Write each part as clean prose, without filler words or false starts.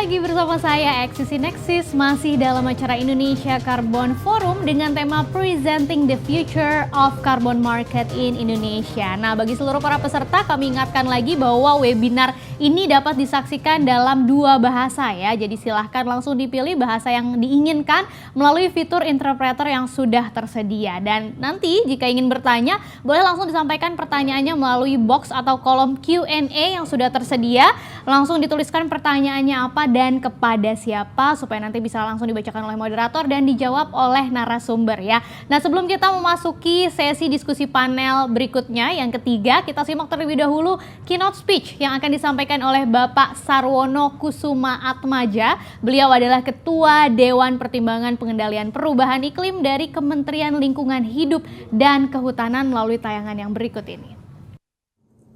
lagi bersama saya Eksisi Nexis, masih dalam acara Indonesia Carbon Forum dengan tema Presenting the Future of Carbon Market in Indonesia. Nah, bagi seluruh para peserta kami ingatkan lagi bahwa webinar ini dapat disaksikan dalam 2 bahasa ya. Jadi silahkan langsung dipilih bahasa yang diinginkan melalui fitur interpreter yang sudah tersedia. Dan nanti jika ingin bertanya, boleh langsung disampaikan pertanyaannya melalui box atau kolom Q&A yang sudah tersedia. Langsung dituliskan pertanyaannya apa dan kepada siapa supaya nanti bisa langsung dibacakan oleh moderator dan dijawab oleh narasumber ya. Nah, sebelum kita memasuki sesi diskusi panel berikutnya yang ketiga, kita simak terlebih dahulu keynote speech yang akan disampaikan oleh Bapak Sarwono Kusuma Atmaja. Beliau adalah Ketua Dewan Pertimbangan Pengendalian Perubahan Iklim dari Kementerian Lingkungan Hidup dan Kehutanan melalui tayangan yang berikut ini.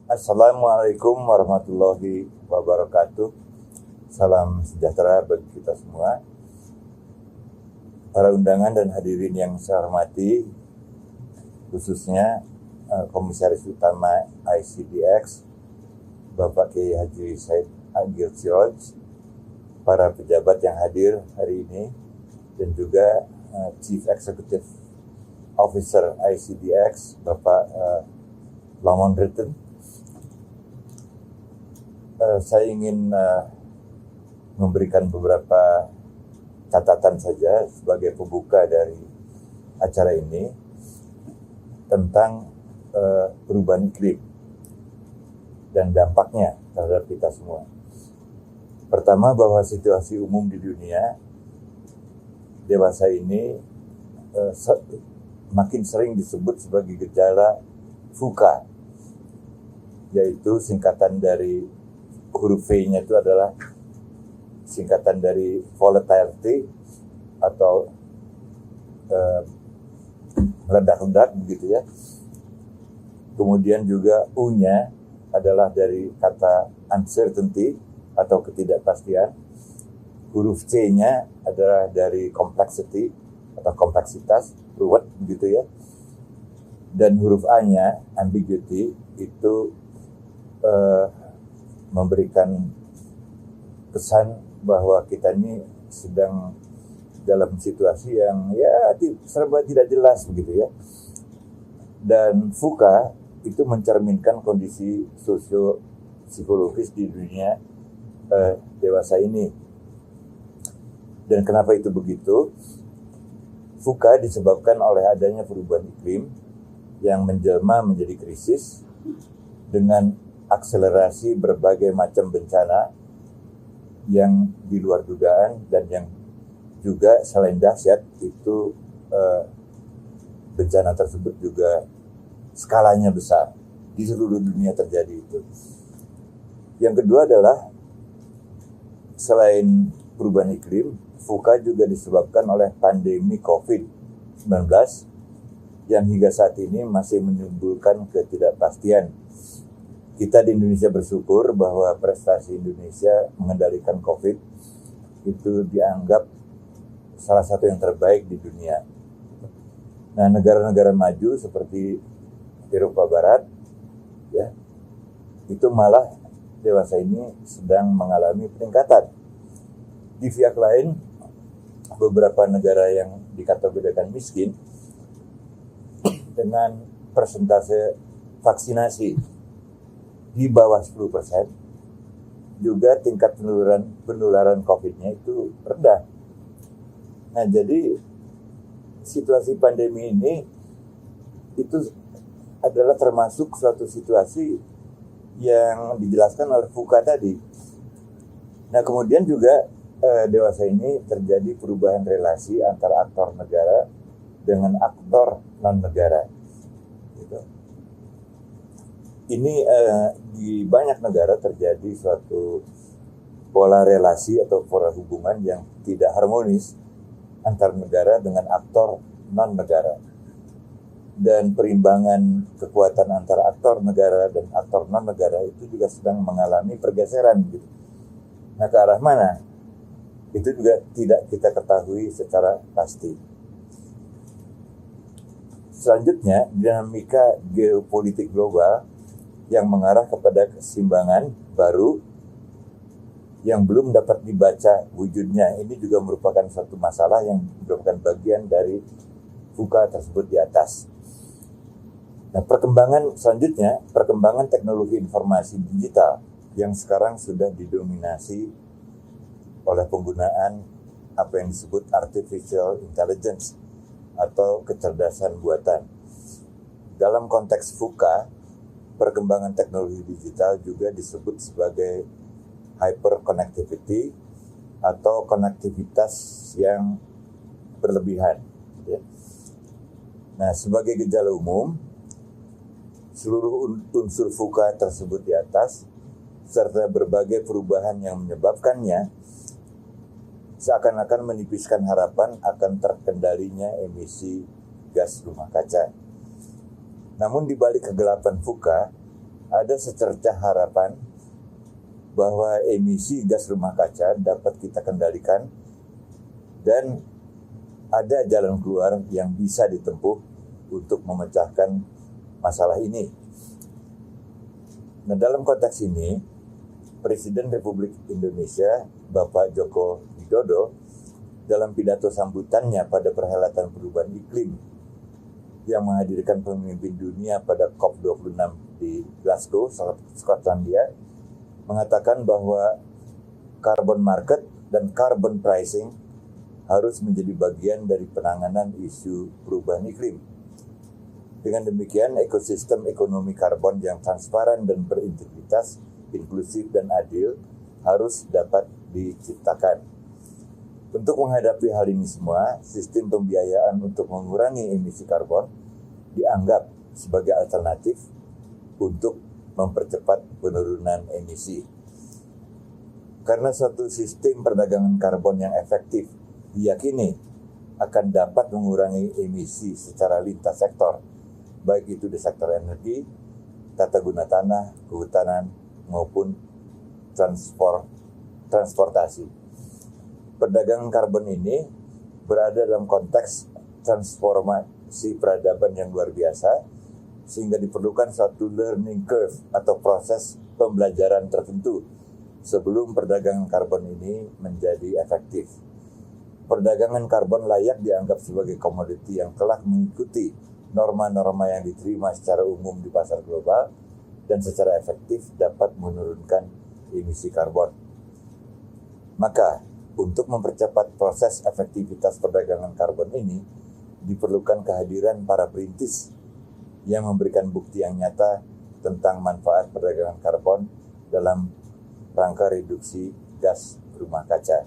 Assalamualaikum warahmatullahi wabarakatuh. Salam sejahtera bagi kita semua. Para undangan dan hadirin yang saya hormati, khususnya Komisaris Utama ICDX, Bapak Kiai Haji Said Agil Siroj, para pejabat yang hadir hari ini, dan juga Chief Executive Officer ICDX, Bapak Lamon Ritten. Saya ingin memberikan beberapa catatan saja sebagai pembuka dari acara ini tentang perubahan iklim dan dampaknya terhadap kita semua. Pertama, bahwa situasi umum di dunia dewasa ini makin sering disebut sebagai gejala VUCA, yaitu singkatan dari huruf V-nya itu adalah singkatan dari volatility atau meledak-ledak begitu ya. Kemudian juga U-nya adalah dari kata uncertainty atau ketidakpastian. Huruf C-nya adalah dari complexity atau kompleksitas, ruwet begitu ya. Dan huruf A-nya, ambiguity, itu memberikan kesan bahwa kita ini sedang dalam situasi yang ya serba tidak jelas begitu ya. Dan VUCA itu mencerminkan kondisi sosio-psikologis di dunia dewasa ini. Dan kenapa itu begitu? VUCA disebabkan oleh adanya perubahan iklim yang menjelma menjadi krisis dengan akselerasi berbagai macam bencana yang di luar dugaan, dan yang juga selain dahsyat itu bencana tersebut juga skalanya besar, di seluruh dunia terjadi itu. Yang kedua adalah selain perubahan iklim, VUCA juga disebabkan oleh pandemi COVID-19 yang hingga saat ini masih menimbulkan ketidakpastian. Kita di Indonesia bersyukur bahwa prestasi Indonesia mengendalikan COVID itu dianggap salah satu yang terbaik di dunia. Nah, negara-negara maju seperti Eropa Barat, ya, itu malah dewasa ini sedang mengalami peningkatan. Di pihak lain, beberapa negara yang dikategorikan miskin dengan persentase vaksinasi di bawah 10%, juga tingkat penularan COVID-nya itu rendah. Nah, jadi situasi pandemi ini itu adalah termasuk suatu situasi yang dijelaskan oleh VUCA tadi. Nah, kemudian juga dewasa ini terjadi perubahan relasi antara aktor negara dengan aktor non-negara. Gitu. Ini di banyak negara terjadi suatu pola relasi atau pola hubungan yang tidak harmonis antar negara dengan aktor non-negara. Dan perimbangan kekuatan antara aktor negara dan aktor non-negara itu juga sedang mengalami pergeseran. Gitu. Nah, ke arah mana? Itu juga tidak kita ketahui secara pasti. Selanjutnya, dinamika geopolitik global yang mengarah kepada keseimbangan baru yang belum dapat dibaca wujudnya. Ini juga merupakan suatu masalah yang merupakan bagian dari VUCA tersebut di atas. Nah, perkembangan selanjutnya, perkembangan teknologi informasi digital yang sekarang sudah didominasi oleh penggunaan apa yang disebut artificial intelligence atau kecerdasan buatan. Dalam konteks VUCA, perkembangan teknologi digital juga disebut sebagai hyperconnectivity atau konektivitas yang berlebihan. Nah, sebagai gejala umum, seluruh unsur VUCA tersebut di atas serta berbagai perubahan yang menyebabkannya seakan-akan menipiskan harapan akan terkendalinya emisi gas rumah kaca. Namun di balik kegelapan VUCA ada secercah harapan bahwa emisi gas rumah kaca dapat kita kendalikan dan ada jalan keluar yang bisa ditempuh untuk memecahkan masalah ini. Nah, dalam konteks ini, Presiden Republik Indonesia, Bapak Joko Widodo, dalam pidato sambutannya pada perhelatan perubahan iklim yang menghadirkan pemimpin dunia pada COP26 di Glasgow, Skotlandia, mengatakan bahwa carbon market dan carbon pricing harus menjadi bagian dari penanganan isu perubahan iklim. Dengan demikian, ekosistem ekonomi karbon yang transparan dan berintegritas, inklusif dan adil harus dapat diciptakan. Untuk menghadapi hal ini semua, sistem pembiayaan untuk mengurangi emisi karbon dianggap sebagai alternatif untuk mempercepat penurunan emisi. Karena suatu sistem perdagangan karbon yang efektif diyakini akan dapat mengurangi emisi secara lintas sektor, baik itu di sektor energi, tata guna tanah, kehutanan, maupun transportasi. Perdagangan karbon ini berada dalam konteks transformasi peradaban yang luar biasa, sehingga diperlukan suatu learning curve atau proses pembelajaran tertentu sebelum perdagangan karbon ini menjadi efektif. Perdagangan karbon layak dianggap sebagai komoditi yang telah mengikuti norma-norma yang diterima secara umum di pasar global dan secara efektif dapat menurunkan emisi karbon. Maka, untuk mempercepat proses efektivitas perdagangan karbon ini, diperlukan kehadiran para perintis yang memberikan bukti yang nyata tentang manfaat perdagangan karbon dalam rangka reduksi gas rumah kaca.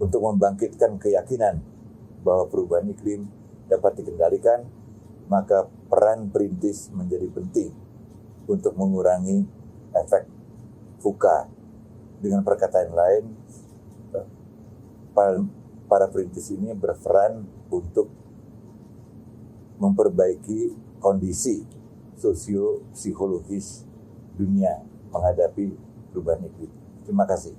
Untuk membangkitkan keyakinan bahwa perubahan iklim dapat dikendalikan, maka peran perintis menjadi penting untuk mengurangi efek VUCA. Dengan perkataan lain, para perintis ini berperan untuk memperbaiki kondisi sosio-psikologis dunia menghadapi perubahan iklim. Terima kasih.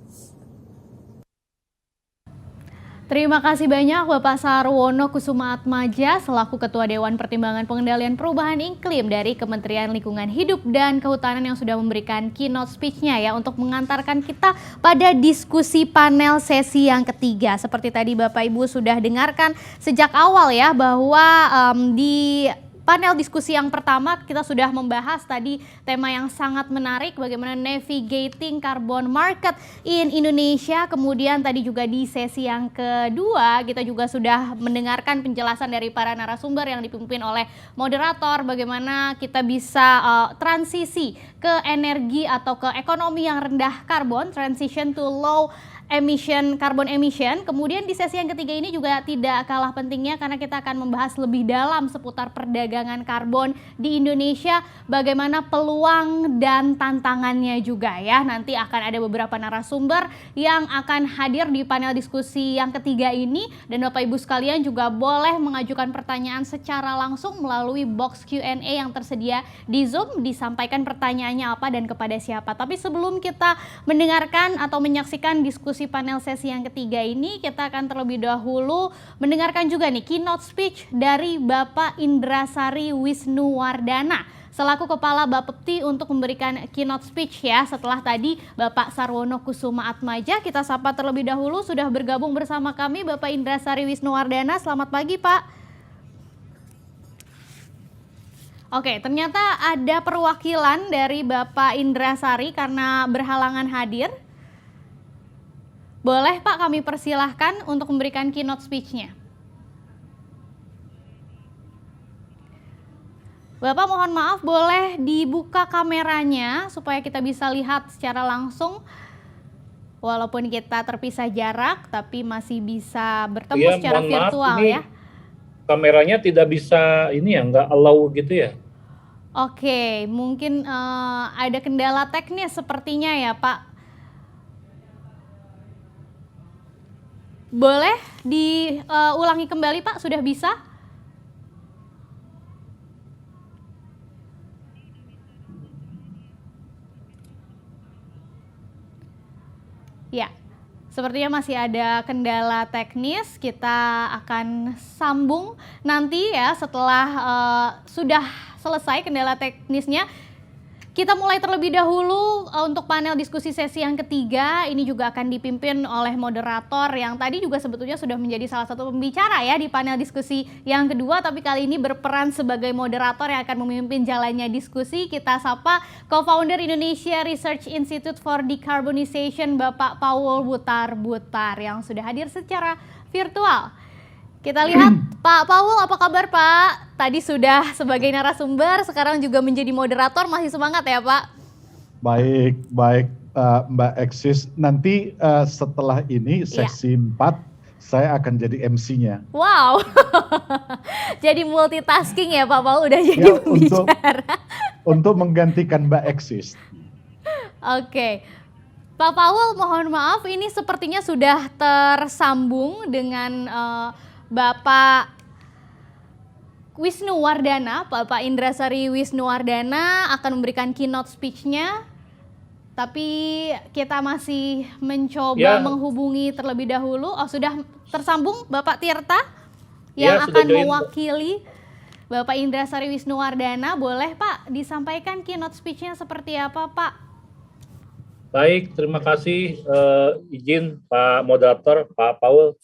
Terima kasih banyak Bapak Sarwono Kusumaatmadja selaku Ketua Dewan Pertimbangan Pengendalian Perubahan Iklim dari Kementerian Lingkungan Hidup dan Kehutanan yang sudah memberikan keynote speech-nya ya untuk mengantarkan kita pada diskusi panel sesi yang ketiga. Seperti tadi Bapak Ibu sudah dengarkan sejak awal ya bahwa di panel diskusi yang pertama kita sudah membahas tadi tema yang sangat menarik bagaimana navigating carbon market in Indonesia. Kemudian tadi juga di sesi yang kedua kita juga sudah mendengarkan penjelasan dari para narasumber yang dipimpin oleh moderator bagaimana kita bisa transisi ke energi atau ke ekonomi yang rendah karbon, transition to low carbon emission. Kemudian di sesi yang ketiga ini juga tidak kalah pentingnya karena kita akan membahas lebih dalam seputar perdagangan karbon di Indonesia, bagaimana peluang dan tantangannya juga ya. Nanti akan ada beberapa narasumber yang akan hadir di panel diskusi yang ketiga ini dan Bapak Ibu sekalian juga boleh mengajukan pertanyaan secara langsung melalui box Q&A yang tersedia di Zoom, disampaikan pertanyaannya apa dan kepada siapa. Tapi sebelum kita mendengarkan atau menyaksikan diskusi diskusi panel sesi yang ketiga ini, kita akan terlebih dahulu mendengarkan juga nih keynote speech dari Bapak Indrasari Wisnuwardana selaku Kepala Bapepti untuk memberikan keynote speech ya. Setelah tadi Bapak Sarwono Kusuma Atmaja, kita sapa terlebih dahulu, sudah bergabung bersama kami Bapak Indrasari Wisnuwardana. Selamat pagi Pak. Oke, ternyata ada perwakilan dari Bapak Indrasari karena berhalangan hadir. Boleh Pak kami persilahkan untuk memberikan keynote speech-nya. Bapak mohon maaf, boleh dibuka kameranya supaya kita bisa lihat secara langsung. Walaupun kita terpisah jarak, tapi masih bisa bertemu secara virtual ya. Kameranya tidak bisa ini ya, nggak allow gitu ya? Oke, mungkin ada kendala teknis sepertinya ya Pak. Boleh diulangi kembali Pak, sudah bisa? Ya, sepertinya masih ada kendala teknis. Kita akan sambung nanti ya setelah sudah selesai kendala teknisnya. Kita mulai terlebih dahulu untuk panel diskusi sesi yang ketiga. Ini juga akan dipimpin oleh moderator yang tadi juga sebetulnya sudah menjadi salah satu pembicara ya di panel diskusi yang kedua. Tapi kali ini berperan sebagai moderator yang akan memimpin jalannya diskusi. Kita sapa co-founder Indonesia Research Institute for Decarbonization Bapak Paul Butar-Butar yang sudah hadir secara virtual. Kita lihat Pak Paul, apa kabar Pak? Tadi sudah sebagai narasumber, sekarang juga menjadi moderator, masih semangat ya Pak? Baik, Mbak Eksis. Nanti setelah ini sesi 4, saya akan jadi MC-nya. Wow, jadi multitasking ya Pak Paul, udah jadi ya, pembicara. Untuk menggantikan Mbak Eksis. Oke. Pak Paul, mohon maaf, ini sepertinya sudah tersambung dengan Bapak Wisnuwardana, Bapak Indrasari Wisnuwardana akan memberikan keynote speech-nya. Tapi kita masih mencoba menghubungi terlebih dahulu. Oh, sudah tersambung Bapak Tirta yang akan mewakili Bapak Indrasari Wisnuwardana. Boleh Pak disampaikan keynote speech-nya seperti apa Pak? Baik, terima kasih. Izin Pak Moderator, Pak Paul.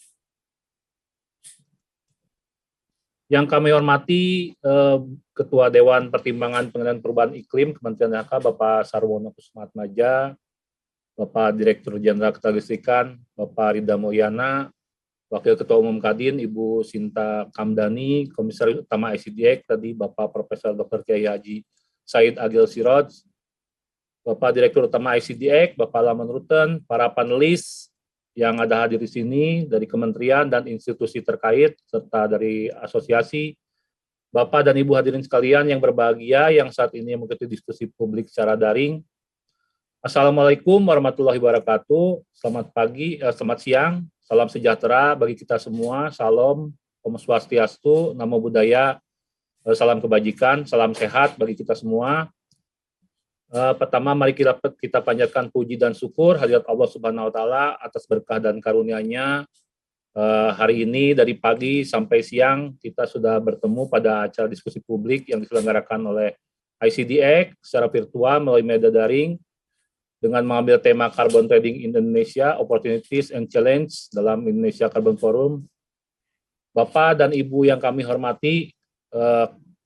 Yang kami hormati Ketua Dewan Pertimbangan Pengendalian Perubahan Iklim Kementerian LHK Bapak Sarwono Kusuma Atmaja, Bapak Direktur Jenderal Keterlistrikan Bapak Rida Mulyana, Wakil Ketua Umum Kadin Ibu Sinta Kamdani, Komisaris Utama ICDX tadi Bapak Profesor Dr. Kiai Haji Said Agil Siroj, Bapak Direktur Utama ICDX Bapak Laman Rutan, para panelis yang ada hadir di sini dari kementerian dan institusi terkait serta dari asosiasi, Bapak dan Ibu hadirin sekalian yang berbahagia yang saat ini mengikuti diskusi publik secara daring. Assalamualaikum warahmatullahi wabarakatuh. Selamat pagi, selamat siang, salam sejahtera bagi kita semua. Salam, Om Swastiastu, Namo Buddhaya, salam kebajikan, salam sehat bagi kita semua. Pertama, mari kita panjatkan puji dan syukur hadirat Allah Subhanahu Wa Taala atas berkah dan karunia-Nya. Hari ini dari pagi sampai siang kita sudah bertemu pada acara diskusi publik yang diselenggarakan oleh ICDX secara virtual melalui media daring dengan mengambil tema Carbon Trading Indonesia, Opportunities and Challenge dalam Indonesia Carbon Forum. Bapak dan Ibu yang kami hormati,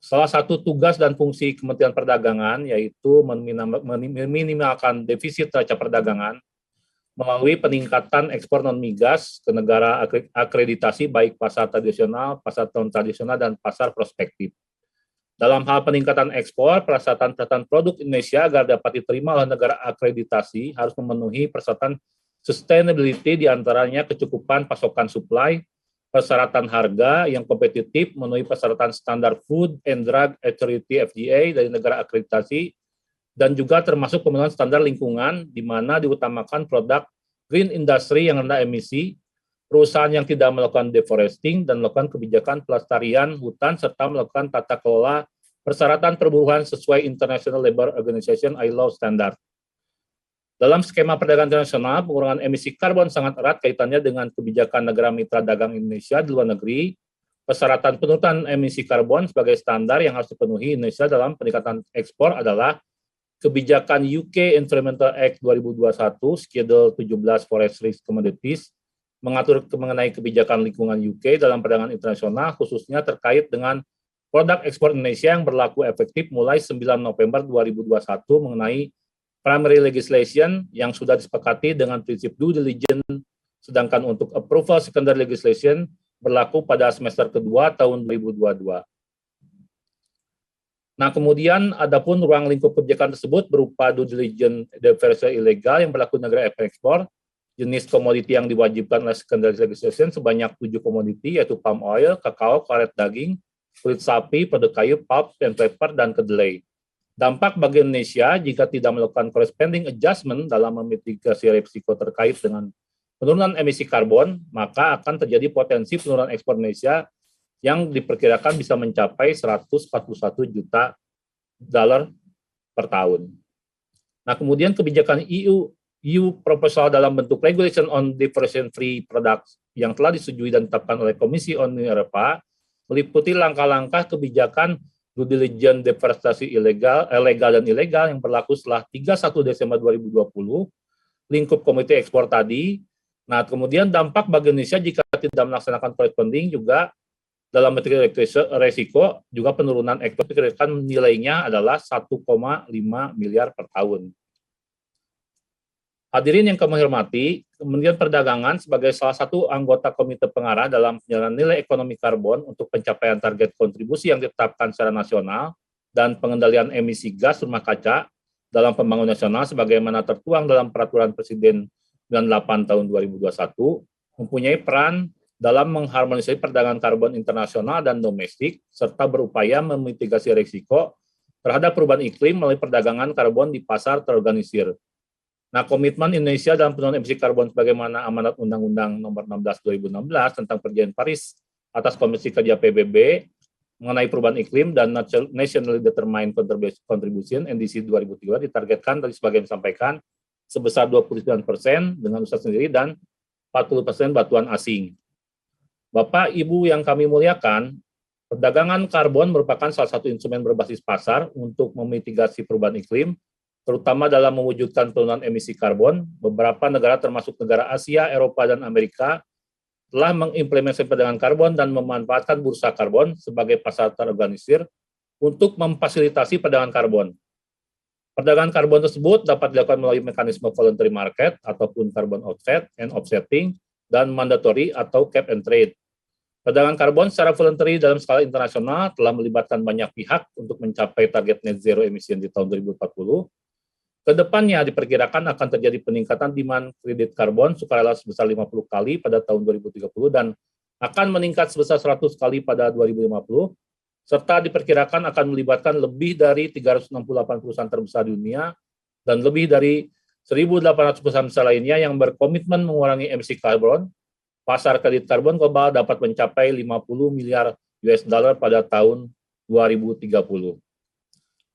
salah satu tugas dan fungsi Kementerian Perdagangan yaitu meminimalkan defisit neraca perdagangan melalui peningkatan ekspor non-migas ke negara akreditasi baik pasar tradisional, pasar non-tradisional, dan pasar prospektif. Dalam hal peningkatan ekspor, persyaratan produk Indonesia agar dapat diterima oleh negara akreditasi harus memenuhi persyaratan sustainability diantaranya kecukupan pasokan supply, persyaratan harga yang kompetitif, memenuhi persyaratan standar Food and Drug Authority FDA dari negara akreditasi, dan juga termasuk pemenuhan standar lingkungan, di mana diutamakan produk green industry yang rendah emisi, perusahaan yang tidak melakukan deforesting, dan melakukan kebijakan pelestarian hutan, serta melakukan tata kelola persyaratan perburuan sesuai International Labour Organization ILO standard. Dalam skema perdagangan internasional, pengurangan emisi karbon sangat erat kaitannya dengan kebijakan negara mitra dagang Indonesia di luar negeri. Persyaratan penurunan emisi karbon sebagai standar yang harus dipenuhi Indonesia dalam peningkatan ekspor adalah kebijakan UK Environmental Act 2021, Schedule 17 Forestry Commodities, mengatur mengenai kebijakan lingkungan UK dalam perdagangan internasional, khususnya terkait dengan produk ekspor Indonesia yang berlaku efektif mulai 9 November 2021 mengenai primary legislation yang sudah disepakati dengan prinsip due diligence, sedangkan untuk approval secondary legislation berlaku pada semester kedua tahun 2022. Nah, kemudian adapun ruang lingkup kebijakan tersebut berupa due diligence diversi ilegal yang berlaku negara ekspor, jenis komoditi yang diwajibkan oleh secondary legislation sebanyak 7 komoditi, yaitu palm oil, kakao, karet daging, kulit sapi, produk kayu, pulp, and paper, dan kedelai. Dampak bagi Indonesia jika tidak melakukan corresponding adjustment dalam memitigasi risiko terkait dengan penurunan emisi karbon, maka akan terjadi potensi penurunan ekspor Indonesia yang diperkirakan bisa mencapai 141 juta dolar per tahun. Nah, kemudian kebijakan EU proposal dalam bentuk Regulation on Differentiation-Free Products yang telah disetujui dan ditetapkan oleh Komisi Uni Eropa meliputi langkah-langkah kebijakan due diligence deforestasi legal dan ilegal yang berlaku setelah 31 Desember 2020, lingkup komite ekspor tadi. Nah, kemudian dampak bagi Indonesia jika tidak melaksanakan corresponding juga dalam mitigasi resiko, juga penurunan ekspor diperkirakan nilainya adalah 1,5 miliar per tahun. Hadirin yang kami hormati, Kementerian Perdagangan sebagai salah satu anggota komite pengarah dalam penyelenggaraan nilai ekonomi karbon untuk pencapaian target kontribusi yang ditetapkan secara nasional dan pengendalian emisi gas rumah kaca dalam pembangunan nasional sebagaimana tertuang dalam Peraturan Presiden 98 tahun 2021, mempunyai peran dalam mengharmonisasi perdagangan karbon internasional dan domestik, serta berupaya memitigasi risiko terhadap perubahan iklim melalui perdagangan karbon di pasar terorganisir. Nah, komitmen Indonesia dalam penurunan emisi karbon sebagaimana amanat Undang-Undang Nomor 16 2016 tentang Perjanjian Paris atas Komisi Kerja PBB mengenai perubahan iklim dan Nationally Determined Contribution NDC 2003 ditargetkan tadi sebagian disampaikan sebesar 29% dengan usaha sendiri dan 40% bantuan asing. Bapak, Ibu yang kami muliakan, perdagangan karbon merupakan salah satu instrumen berbasis pasar untuk memitigasi perubahan iklim, terutama dalam mewujudkan penurunan emisi karbon. Beberapa negara termasuk negara Asia, Eropa, dan Amerika telah mengimplementasi perdagangan karbon dan memanfaatkan bursa karbon sebagai pasar terorganisir untuk memfasilitasi perdagangan karbon. Perdagangan karbon tersebut dapat dilakukan melalui mekanisme voluntary market ataupun carbon offset and offsetting dan mandatory atau cap and trade. Perdagangan karbon secara voluntary dalam skala internasional telah melibatkan banyak pihak untuk mencapai target net zero emission di tahun 2040. Kedepannya diperkirakan akan terjadi peningkatan demand kredit karbon sukarela sebesar 50 kali pada tahun 2030 dan akan meningkat sebesar 100 kali pada 2050, serta diperkirakan akan melibatkan lebih dari 368 perusahaan terbesar di dunia dan lebih dari 1.800 perusahaan besar lainnya yang berkomitmen mengurangi emisi karbon. Pasar kredit karbon global dapat mencapai 50 miliar US dollar pada tahun 2030.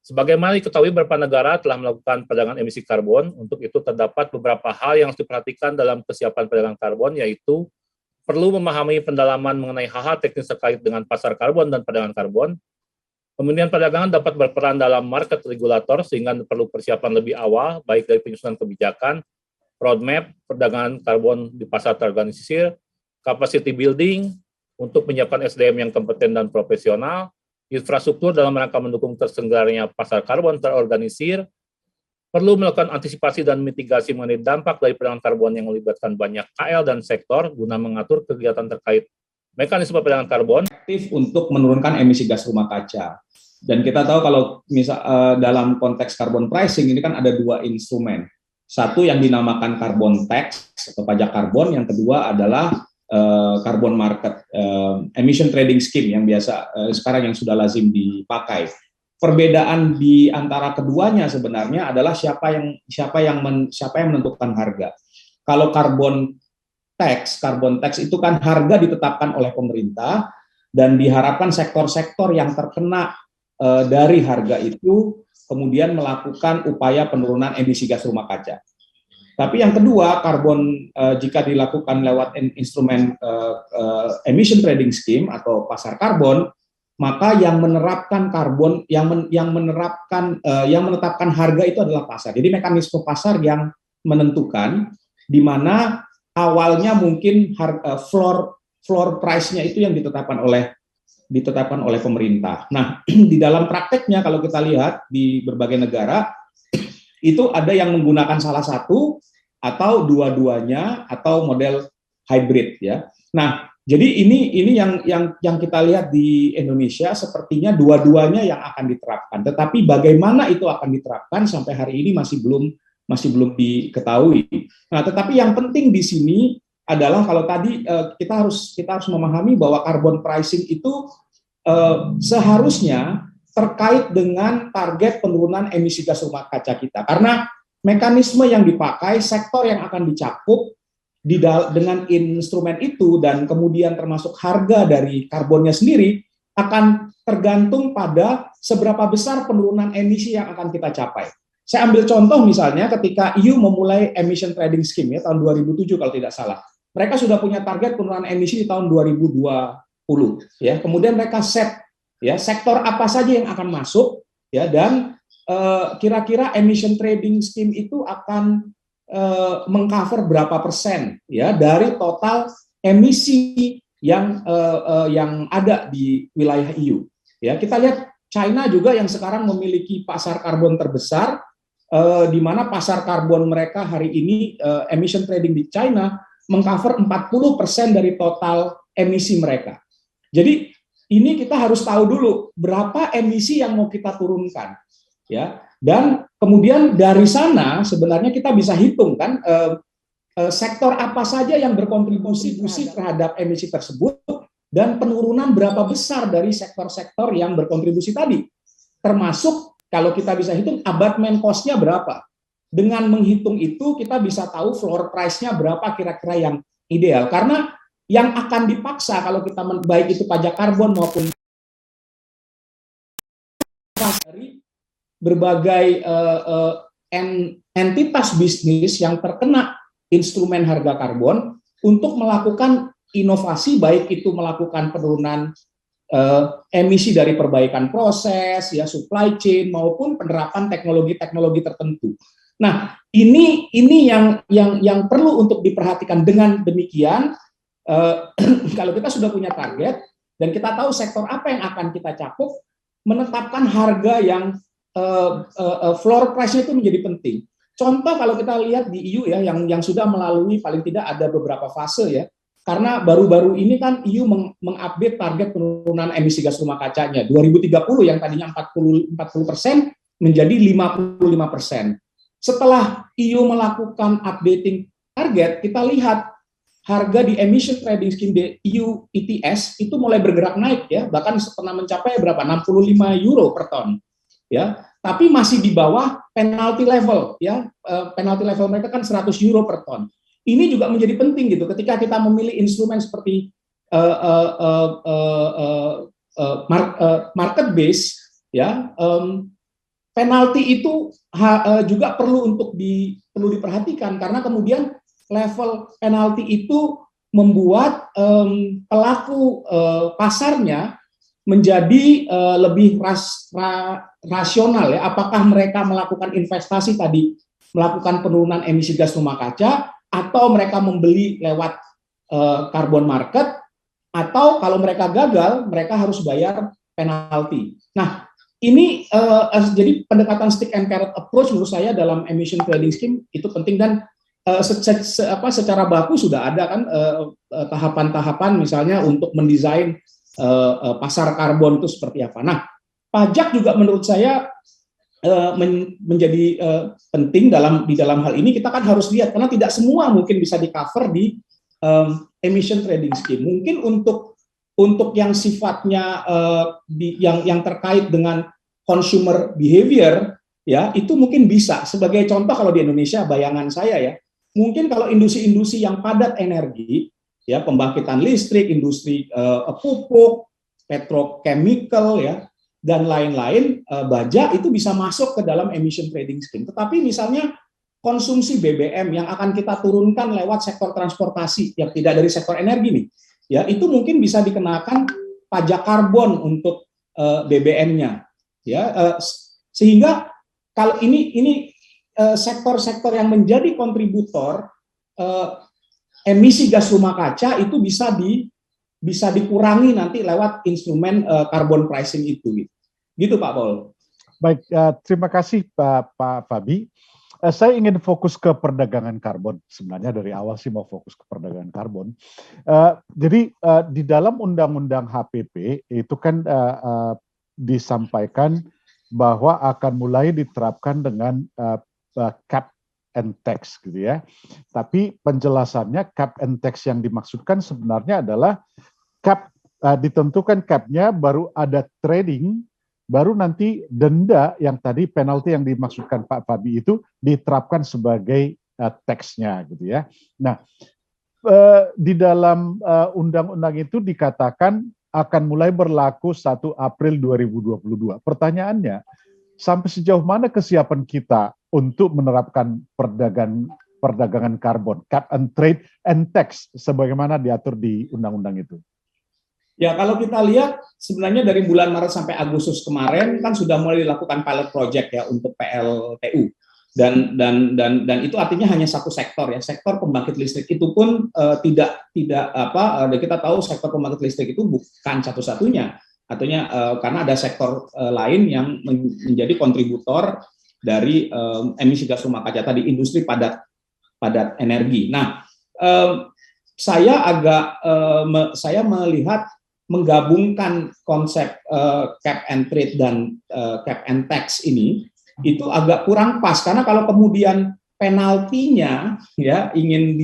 Sebagaimana diketahui, beberapa negara telah melakukan perdagangan emisi karbon. Untuk itu terdapat beberapa hal yang harus diperhatikan dalam kesiapan perdagangan karbon, yaitu perlu memahami pendalaman mengenai hal-hal teknis terkait dengan pasar karbon dan perdagangan karbon. Kemudian perdagangan dapat berperan dalam market regulator sehingga perlu persiapan lebih awal, baik dari penyusunan kebijakan, roadmap, perdagangan karbon di pasar terorganisir, capacity building untuk menyiapkan SDM yang kompeten dan profesional, infrastruktur dalam rangka mendukung terselenggaranya pasar karbon terorganisir, perlu melakukan antisipasi dan mitigasi mengenai dampak dari perdagangan karbon yang melibatkan banyak KL dan sektor guna mengatur kegiatan terkait mekanisme perdagangan karbon aktif untuk menurunkan emisi gas rumah kaca. Dan kita tahu kalau dalam konteks carbon pricing ini kan ada dua instrumen. Satu yang dinamakan carbon tax atau pajak karbon, yang kedua adalah carbon market emission trading scheme yang biasa sekarang yang sudah lazim dipakai. Perbedaan di antara keduanya sebenarnya adalah siapa yang menentukan harga. Kalau carbon tax itu kan harga ditetapkan oleh pemerintah dan diharapkan sektor-sektor yang terkena dari harga itu kemudian melakukan upaya penurunan emisi gas rumah kaca. Tapi yang kedua, karbon jika dilakukan lewat instrumen emission trading scheme atau pasar karbon, maka yang menerapkan karbon, yang menetapkan harga itu adalah pasar. Jadi mekanisme pasar yang menentukan, di mana awalnya mungkin floor price-nya itu yang ditetapkan oleh pemerintah. Nah, di dalam prakteknya kalau kita lihat di berbagai negara itu ada yang menggunakan salah satu atau dua-duanya atau model hybrid ya. Nah, jadi ini yang kita lihat di Indonesia sepertinya dua-duanya yang akan diterapkan. Tetapi bagaimana itu akan diterapkan sampai hari ini masih belum diketahui. Nah, tetapi yang penting di sini adalah kalau tadi kita harus memahami bahwa carbon pricing itu seharusnya terkait dengan target penurunan emisi gas rumah kaca kita. Karena mekanisme yang dipakai, sektor yang akan dicakup dengan instrumen itu dan kemudian termasuk harga dari karbonnya sendiri akan tergantung pada seberapa besar penurunan emisi yang akan kita capai. Saya ambil contoh misalnya ketika EU memulai emission trading scheme ya tahun 2007 kalau tidak salah. Mereka sudah punya target penurunan emisi di tahun 2020 ya. Kemudian mereka set ya sektor apa saja yang akan masuk ya dan kira-kira emission trading scheme itu akan mengcover berapa persen ya dari total emisi yang ada di wilayah EU. Ya, kita lihat China juga yang sekarang memiliki pasar karbon terbesar, di mana pasar karbon mereka hari ini emission trading di China mengcover 40% dari total emisi mereka. Jadi ini kita harus tahu dulu berapa emisi yang mau kita turunkan. Ya, dan kemudian dari sana sebenarnya kita bisa hitung kan sektor apa saja yang berkontribusi terhadap emisi tersebut dan penurunan berapa besar dari sektor-sektor yang berkontribusi tadi. Termasuk kalau kita bisa hitung abatement cost-nya berapa. Dengan menghitung itu kita bisa tahu floor price-nya berapa kira-kira yang ideal. Karena yang akan dipaksa kalau kita baik itu pajak karbon maupun dari berbagai entitas bisnis yang terkena instrumen harga karbon untuk melakukan inovasi, baik itu melakukan penurunan emisi dari perbaikan proses, ya supply chain maupun penerapan teknologi-teknologi tertentu. Nah, ini yang perlu untuk diperhatikan. Dengan demikian, kalau kita sudah punya target dan kita tahu sektor apa yang akan kita cakup, menetapkan harga yang floor price-nya itu menjadi penting. Contoh kalau kita lihat di EU ya yang sudah melalui paling tidak ada beberapa fase ya. Karena baru-baru ini kan EU mengupdate target penurunan emisi gas rumah kacanya 2030 yang tadinya 40% menjadi 55%. Setelah EU melakukan updating target, kita lihat harga di emission trading scheme di EU ETS itu mulai bergerak naik ya, bahkan pernah mencapai berapa? 65 euro per ton. Ya, tapi masih di bawah penalty level ya. Penalty level mereka kan 100 euro per ton. Ini juga menjadi penting gitu ketika kita memilih instrumen seperti market base ya. Penalti itu juga perlu diperhatikan karena kemudian level penalti itu membuat pelaku pasarnya menjadi lebih rasional ya. Apakah mereka melakukan investasi tadi melakukan penurunan emisi gas rumah kaca atau mereka membeli lewat carbon market, atau kalau mereka gagal mereka harus bayar penalti. Nah, ini jadi pendekatan stick and carrot approach menurut saya dalam emission trading scheme itu penting dan secara baku sudah ada kan tahapan-tahapan misalnya untuk mendesain pasar karbon itu seperti apa. Nah, pajak juga menurut saya menjadi penting di dalam hal ini. Kita kan harus lihat karena tidak semua mungkin bisa di cover di emission trading scheme. Mungkin untuk yang sifatnya yang terkait dengan consumer behavior ya itu mungkin bisa. Sebagai contoh kalau di Indonesia bayangan saya ya, mungkin kalau industri-industri yang padat energi ya, pembangkitan listrik, industri pupuk, petrochemical ya dan lain-lain, baja itu bisa masuk ke dalam emission trading scheme. Tetapi misalnya konsumsi BBM yang akan kita turunkan lewat sektor transportasi yang tidak dari sektor energi nih, ya itu mungkin bisa dikenakan pajak karbon untuk BBM-nya, ya sehingga kalau ini sektor-sektor yang menjadi kontributor emisi gas rumah kaca itu bisa dikurangi nanti lewat instrumen carbon pricing itu, gitu Pak Paul. Baik, terima kasih Pak Fabi. Saya ingin fokus ke perdagangan karbon. Sebenarnya dari awal sih mau fokus ke perdagangan karbon. Jadi di dalam Undang-Undang HPP itu kan disampaikan bahwa akan mulai diterapkan dengan cap and tax gitu ya. Tapi penjelasannya cap and tax yang dimaksudkan sebenarnya adalah cap ditentukan capnya, baru ada trading, baru nanti denda yang tadi penalti yang dimaksudkan Pak Fabi itu diterapkan sebagai teksnya gitu ya. Nah, di dalam undang-undang itu dikatakan akan mulai berlaku 1 April 2022. Pertanyaannya, sampai sejauh mana kesiapan kita untuk menerapkan perdagangan karbon, cap and trade and tax sebagaimana diatur di undang-undang itu? Ya, kalau kita lihat sebenarnya dari bulan Maret sampai Agustus kemarin kan sudah mulai dilakukan pilot project ya untuk PLTU, dan itu artinya hanya satu sektor ya, sektor pembangkit listrik itu pun tidak kita tahu sektor pembangkit listrik itu bukan satu-satunya, artinya karena ada sektor lain yang menjadi kontributor dari emisi gas rumah kaca tadi, industri padat energi. Nah, saya melihat menggabungkan konsep cap and trade dan cap and tax ini itu agak kurang pas, karena kalau kemudian penaltinya ya ingin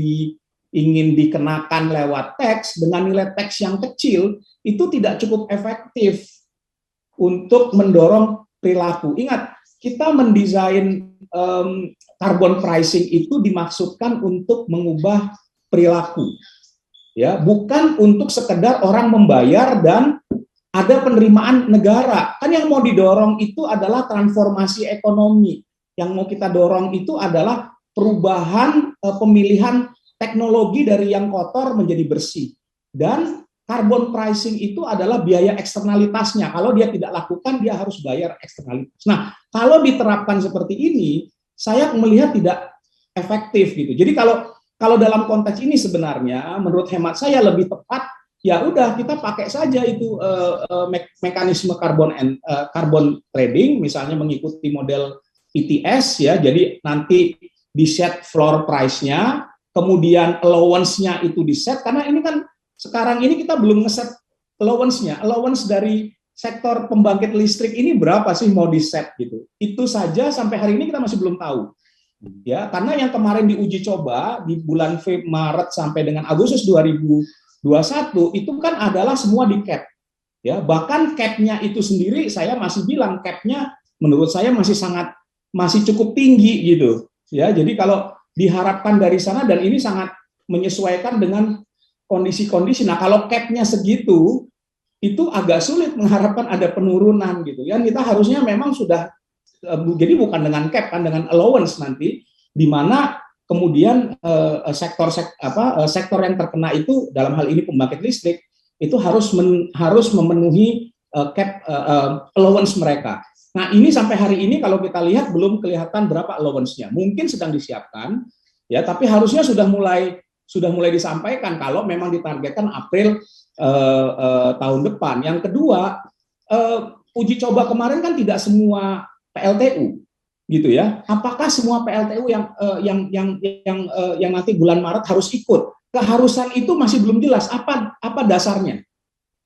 dikenakan lewat tax dengan nilai tax yang kecil, itu tidak cukup efektif untuk mendorong perilaku. Ingat, kita mendesain carbon pricing itu dimaksudkan untuk mengubah perilaku. Ya, bukan untuk sekedar orang membayar dan ada penerimaan negara. Kan yang mau didorong itu adalah transformasi ekonomi. Yang mau kita dorong itu adalah perubahan pemilihan teknologi dari yang kotor menjadi bersih. Dan carbon pricing itu adalah biaya eksternalitasnya. Kalau dia tidak lakukan, dia harus bayar eksternalitas. Nah, kalau diterapkan seperti ini, saya melihat tidak efektif gitu. Jadi kalau dalam konteks ini sebenarnya menurut hemat saya lebih tepat ya udah kita pakai saja itu mekanisme carbon trading, misalnya mengikuti model ETS ya, jadi nanti di set floor price-nya, kemudian allowance-nya itu di set, karena ini kan sekarang ini kita belum ngeset allowance-nya, allowance dari sektor pembangkit listrik ini berapa sih mau di set gitu, itu saja sampai hari ini kita masih belum tahu. Ya, karena yang kemarin diuji coba di bulan Maret sampai dengan Agustus 2021 itu kan adalah semua di cap. Ya, bahkan capnya itu sendiri saya masih bilang capnya menurut saya masih cukup tinggi gitu. Ya, jadi kalau diharapkan dari sana, dan ini sangat menyesuaikan dengan kondisi-kondisi. Nah, kalau capnya segitu itu agak sulit mengharapkan ada penurunan gitu. Ya, kita harusnya memang sudah jadi bukan dengan cap, kan dengan allowance nanti, di mana kemudian sektor yang terkena itu dalam hal ini pembangkit listrik itu harus memenuhi cap allowance mereka. Nah, ini sampai hari ini kalau kita lihat belum kelihatan berapa allowance-nya. Mungkin sedang disiapkan ya, tapi harusnya sudah mulai disampaikan kalau memang ditargetkan April tahun depan. Yang kedua, uji coba kemarin kan tidak semua PLTU gitu ya. Apakah semua PLTU yang nanti bulan Maret harus ikut? Keharusan itu masih belum jelas apa dasarnya.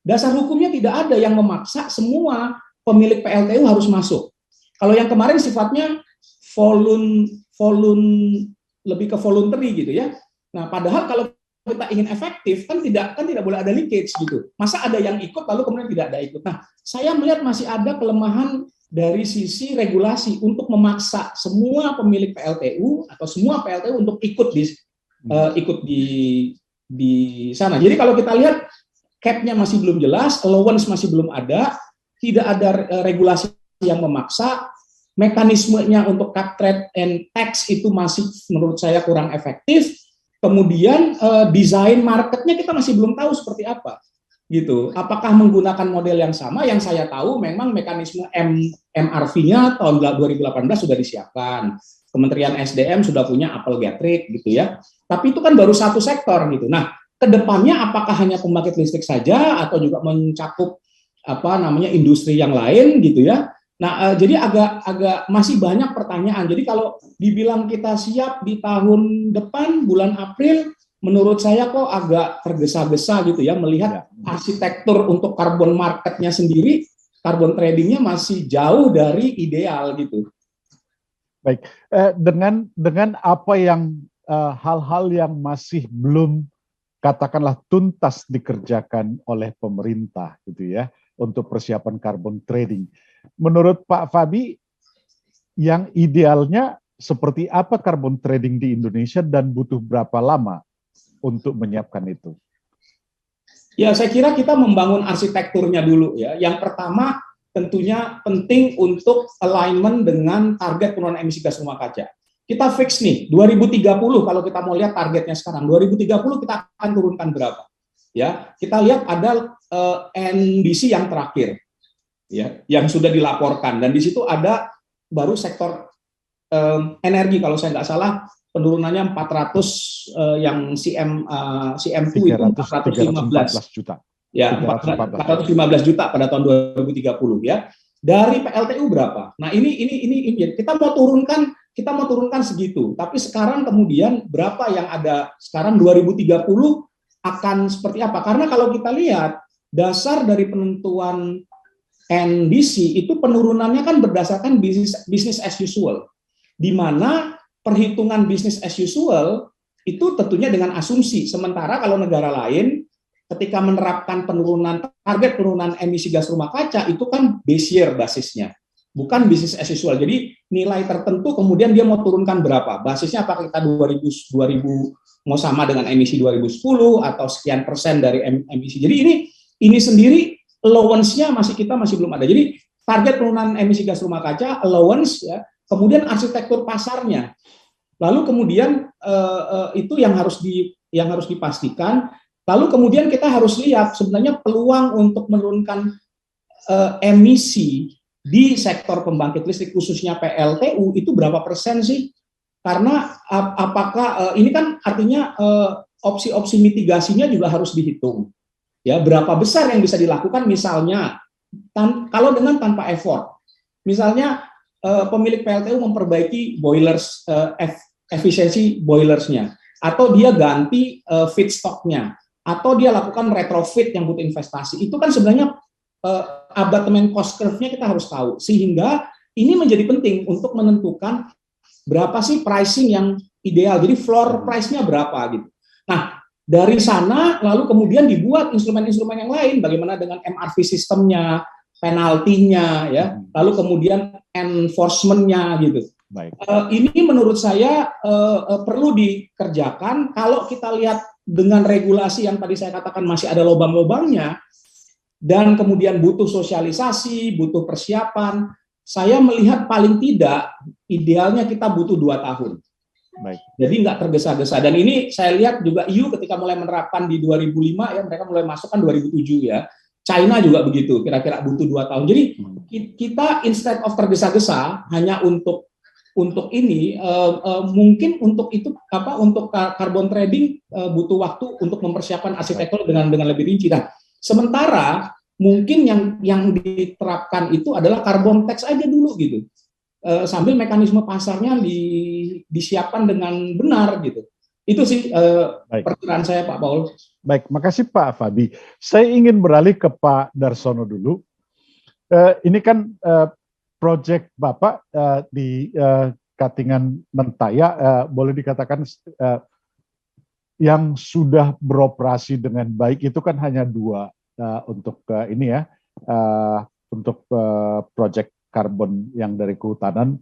Dasar hukumnya tidak ada yang memaksa semua pemilik PLTU harus masuk. Kalau yang kemarin sifatnya lebih ke voluntary gitu ya. Nah, padahal kalau kita ingin efektif kan tidak boleh ada leakage gitu. Masa ada yang ikut lalu kemudian tidak ada ikut. Nah, saya melihat masih ada kelemahan dari sisi regulasi untuk memaksa semua pemilik PLTU atau semua PLTU untuk ikut di sana. Jadi kalau kita lihat cap-nya masih belum jelas, allowance masih belum ada, tidak ada regulasi yang memaksa, mekanismenya untuk cap trade and tax itu masih menurut saya kurang efektif. Kemudian desain marketnya kita masih belum tahu seperti apa, gitu. Apakah menggunakan model yang sama? Yang saya tahu memang mekanisme MRV-nya tahun 2018 sudah disiapkan. Kementerian SDM sudah punya Apple Gatric, gitu ya. Tapi itu kan baru satu sektor, gitu. Nah, kedepannya apakah hanya pembangkit listrik saja atau juga mencakup industri yang lain, gitu ya? Nah, jadi agak masih banyak pertanyaan. Jadi kalau dibilang kita siap di tahun depan bulan April, menurut saya kok agak tergesa-gesa gitu ya, melihat arsitektur untuk carbon marketnya sendiri, carbon tradingnya masih jauh dari ideal gitu. Baik, dengan apa yang hal-hal yang masih belum katakanlah tuntas dikerjakan oleh pemerintah gitu ya untuk persiapan carbon trading. Menurut Pak Fabi, yang idealnya seperti apa carbon trading di Indonesia dan butuh berapa lama untuk menyiapkan itu? Ya, saya kira kita membangun arsitekturnya dulu ya. Yang pertama tentunya penting untuk alignment dengan target penurunan emisi gas rumah kaca. Kita fix nih, 2030 kalau kita mau lihat targetnya sekarang, 2030 kita akan turunkan berapa? Ya, kita lihat ada NDC yang terakhir. Ya, yang sudah dilaporkan, dan di situ ada baru sektor energi kalau saya nggak salah penurunannya 400 yang CM2 itu 415 juta. Ya, 415 juta pada tahun 2030 ya. Dari PLTU berapa? Nah, ini kita mau turunkan segitu. Tapi sekarang kemudian berapa yang ada sekarang 2030 akan seperti apa? Karena kalau kita lihat dasar dari penentuan NDC itu penurunannya kan berdasarkan business as usual, di mana perhitungan business as usual itu tentunya dengan asumsi. Sementara kalau negara lain ketika menerapkan target penurunan emisi gas rumah kaca itu kan base year basisnya, bukan business as usual. Jadi nilai tertentu kemudian dia mau turunkan berapa? Basisnya apakah kita 2000 mau sama dengan emisi 2010 atau sekian persen dari emisi. Jadi ini sendiri allowance-nya masih belum ada. Jadi target penurunan emisi gas rumah kaca, allowance ya, kemudian arsitektur pasarnya. Lalu kemudian itu yang harus dipastikan. Lalu kemudian kita harus lihat sebenarnya peluang untuk menurunkan emisi di sektor pembangkit listrik khususnya PLTU itu berapa persen sih? Karena apakah ini kan artinya opsi-opsi mitigasinya juga harus dihitung. Ya, berapa besar yang bisa dilakukan misalnya kalau dengan tanpa effort. Misalnya pemilik PLTU memperbaiki boilers efisiensi boilersnya, atau dia ganti feedstocknya, atau dia lakukan retrofit yang butuh investasi. Itu kan sebenarnya abatement cost curve-nya kita harus tahu, sehingga ini menjadi penting untuk menentukan berapa sih pricing yang ideal. Jadi floor price-nya berapa gitu. Nah, dari sana lalu kemudian dibuat instrumen-instrumen yang lain, bagaimana dengan MRV sistemnya, penaltinya, ya, lalu kemudian enforcement-nya gitu. Baik. Ini menurut saya perlu dikerjakan. Kalau kita lihat dengan regulasi yang tadi saya katakan masih ada lubang-lubangnya, dan kemudian butuh sosialisasi, butuh persiapan, saya melihat paling tidak idealnya kita butuh 2 tahun. Baik. Jadi nggak tergesa-gesa. Dan ini saya lihat juga EU ketika mulai menerapkan di 2005 ya, mereka mulai masukkan 2007 ya. China juga begitu, kira-kira butuh 2 tahun. Jadi kita instead of tergesa-gesa hanya untuk ini mungkin untuk itu untuk carbon trading butuh waktu untuk mempersiapkan arsitektur dengan lebih rinci. Nah, sementara mungkin yang diterapkan itu adalah carbon tax aja dulu gitu. Sambil mekanisme pasarnya disiapkan dengan benar gitu. Itu sih perkiraan saya, Pak Paul. Baik, makasih Pak Fabi. Saya ingin beralih ke Pak Darsono dulu. Ini kan proyek Bapak di Katingan Mentaya, boleh dikatakan yang sudah beroperasi dengan baik itu kan hanya 2 untuk ini ya, untuk proyek karbon yang dari kehutanan,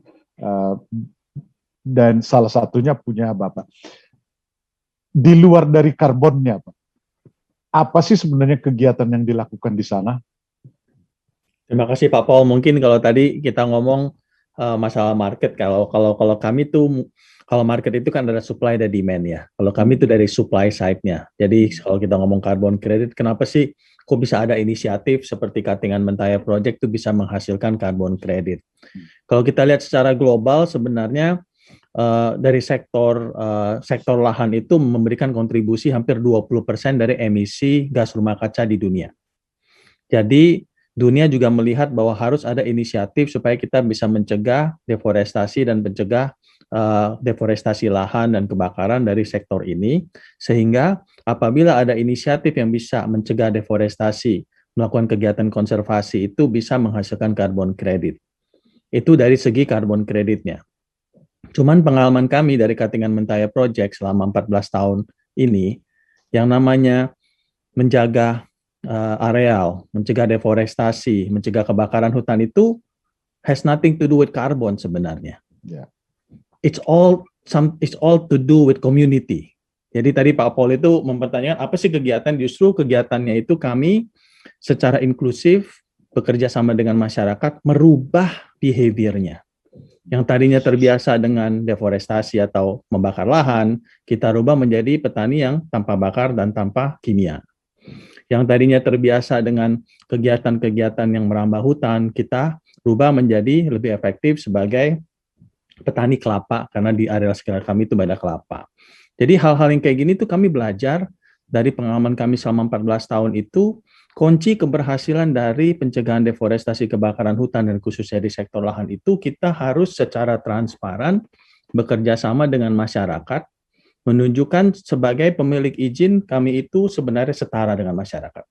dan salah satunya punya Bapak. Di luar dari karbonnya, Pak, apa sih sebenarnya kegiatan yang dilakukan di sana? Terima kasih Pak Paul. Mungkin kalau tadi kita ngomong masalah market. Kalau kami tuh, kalau market itu kan ada supply dan demand ya. Kalau kami itu dari supply side-nya. Jadi kalau kita ngomong carbon credit, kenapa sih kok bisa ada inisiatif seperti Katingan Mentaya Project itu bisa menghasilkan carbon credit? Kalau kita lihat secara global sebenarnya dari sektor lahan itu memberikan kontribusi hampir 20% dari emisi gas rumah kaca di dunia. Jadi dunia juga melihat bahwa harus ada inisiatif supaya kita bisa mencegah deforestasi dan mencegah deforestasi lahan dan kebakaran dari sektor ini, sehingga apabila ada inisiatif yang bisa mencegah deforestasi, melakukan kegiatan konservasi itu bisa menghasilkan carbon credit. Itu dari segi carbon creditnya. Cuman pengalaman kami dari Katingan Mentaya Project selama 14 tahun ini, yang namanya menjaga areal, mencegah deforestasi, mencegah kebakaran hutan itu has nothing to do with carbon sebenarnya. Yeah. It's all to do with community. Jadi tadi Pak Paul itu mempertanyakan apa sih kegiatan, justru kegiatannya itu kami secara inklusif bekerja sama dengan masyarakat merubah behavior-nya. Yang tadinya terbiasa dengan deforestasi atau membakar lahan, kita rubah menjadi petani yang tanpa bakar dan tanpa kimia. Yang tadinya terbiasa dengan kegiatan-kegiatan yang merambah hutan, kita rubah menjadi lebih efektif sebagai petani kelapa, karena di area sekitar kami itu banyak kelapa. Jadi hal-hal yang kayak gini tuh kami belajar dari pengalaman kami selama 14 tahun itu, kunci keberhasilan dari pencegahan deforestasi kebakaran hutan dan khususnya di sektor lahan itu kita harus secara transparan bekerja sama dengan masyarakat, menunjukkan sebagai pemilik izin kami itu sebenarnya setara dengan masyarakat.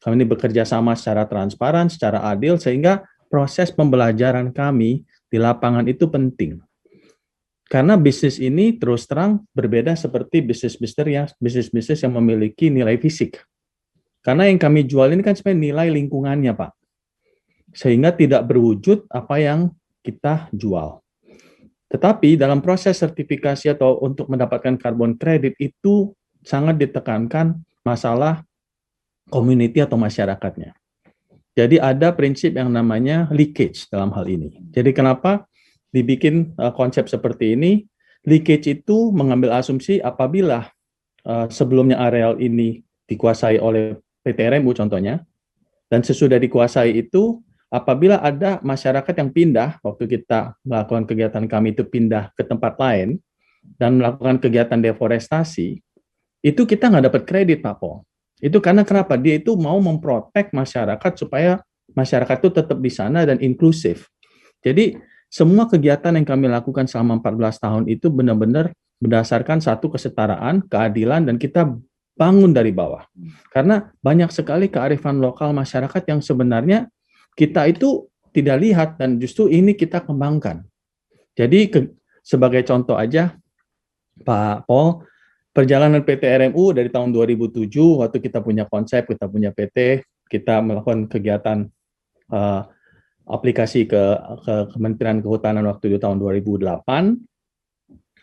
Kami ini bekerja sama secara transparan, secara adil, sehingga proses pembelajaran kami di lapangan itu penting. Karena bisnis ini terus terang berbeda seperti bisnis-bisnis yang memiliki nilai fisik. Karena yang kami jual ini kan sebenarnya nilai lingkungannya, Pak. Sehingga tidak berwujud apa yang kita jual. Tetapi dalam proses sertifikasi atau untuk mendapatkan carbon credit itu sangat ditekankan masalah community atau masyarakatnya. Jadi ada prinsip yang namanya leakage dalam hal ini. Jadi kenapa dibikin konsep seperti ini? Leakage itu mengambil asumsi apabila sebelumnya areal ini dikuasai oleh PT RMU contohnya, dan sesudah dikuasai itu, apabila ada masyarakat yang pindah, waktu kita melakukan kegiatan kami itu pindah ke tempat lain, dan melakukan kegiatan deforestasi, itu kita nggak dapat kredit, Pak Paul. Itu karena kenapa? Dia itu mau memprotek masyarakat supaya masyarakat itu tetap di sana dan inklusif. Jadi semua kegiatan yang kami lakukan selama 14 tahun itu benar-benar berdasarkan satu kesetaraan, keadilan, dan kita bangun dari bawah. Karena banyak sekali kearifan lokal masyarakat yang sebenarnya kita itu tidak lihat dan justru ini kita kembangkan. Jadi sebagai contoh aja, Pak Paul, perjalanan PT RMU dari tahun 2007, waktu kita punya konsep, kita punya PT, kita melakukan kegiatan aplikasi ke Kementerian Kehutanan waktu itu tahun 2008.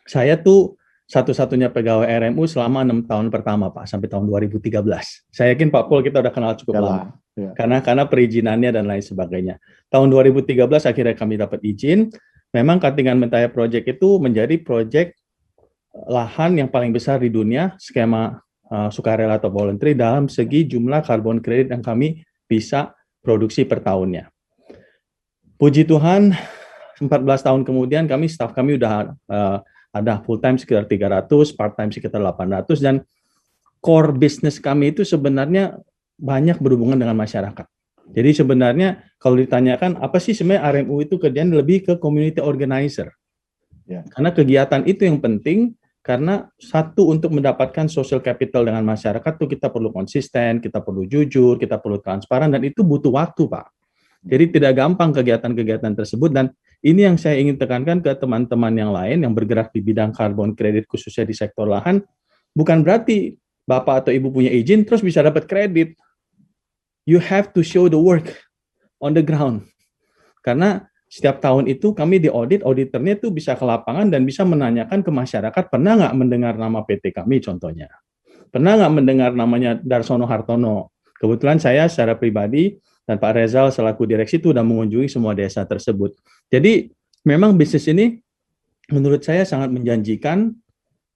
Saya tuh satu-satunya pegawai RMU selama 6 tahun pertama, Pak, sampai tahun 2013. Saya yakin Pak Paul kita udah kenal cukup lama. Ya. Karena perizinannya dan lain sebagainya. Tahun 2013 akhirnya kami dapat izin. Memang Katingan Mentaya Project itu menjadi proyek lahan yang paling besar di dunia, skema sukarela atau voluntary dalam segi jumlah carbon credit yang kami bisa produksi per tahunnya. Puji Tuhan, 14 tahun kemudian staff kami udah ada full time sekitar 300, part time sekitar 800, dan core business kami itu sebenarnya banyak berhubungan dengan masyarakat. Jadi sebenarnya kalau ditanyakan apa sih sebenarnya RMU itu kerjaan lebih ke community organizer. Ya. Karena kegiatan itu yang penting, karena satu untuk mendapatkan social capital dengan masyarakat tuh kita perlu konsisten, kita perlu jujur, kita perlu transparan, dan itu butuh waktu, Pak. Jadi tidak gampang kegiatan-kegiatan tersebut, dan ini yang saya ingin tekankan ke teman-teman yang lain yang bergerak di bidang carbon credit khususnya di sektor lahan, bukan berarti Bapak atau Ibu punya izin terus bisa dapat kredit. You have to show the work on the ground. Karena setiap tahun itu kami diaudit, auditornya itu bisa ke lapangan dan bisa menanyakan ke masyarakat, pernah nggak mendengar nama PT kami contohnya? Pernah nggak mendengar namanya Darsono Hartono? Kebetulan saya secara pribadi dan Pak Rezal selaku direksi itu sudah mengunjungi semua desa tersebut. Jadi memang bisnis ini menurut saya sangat menjanjikan.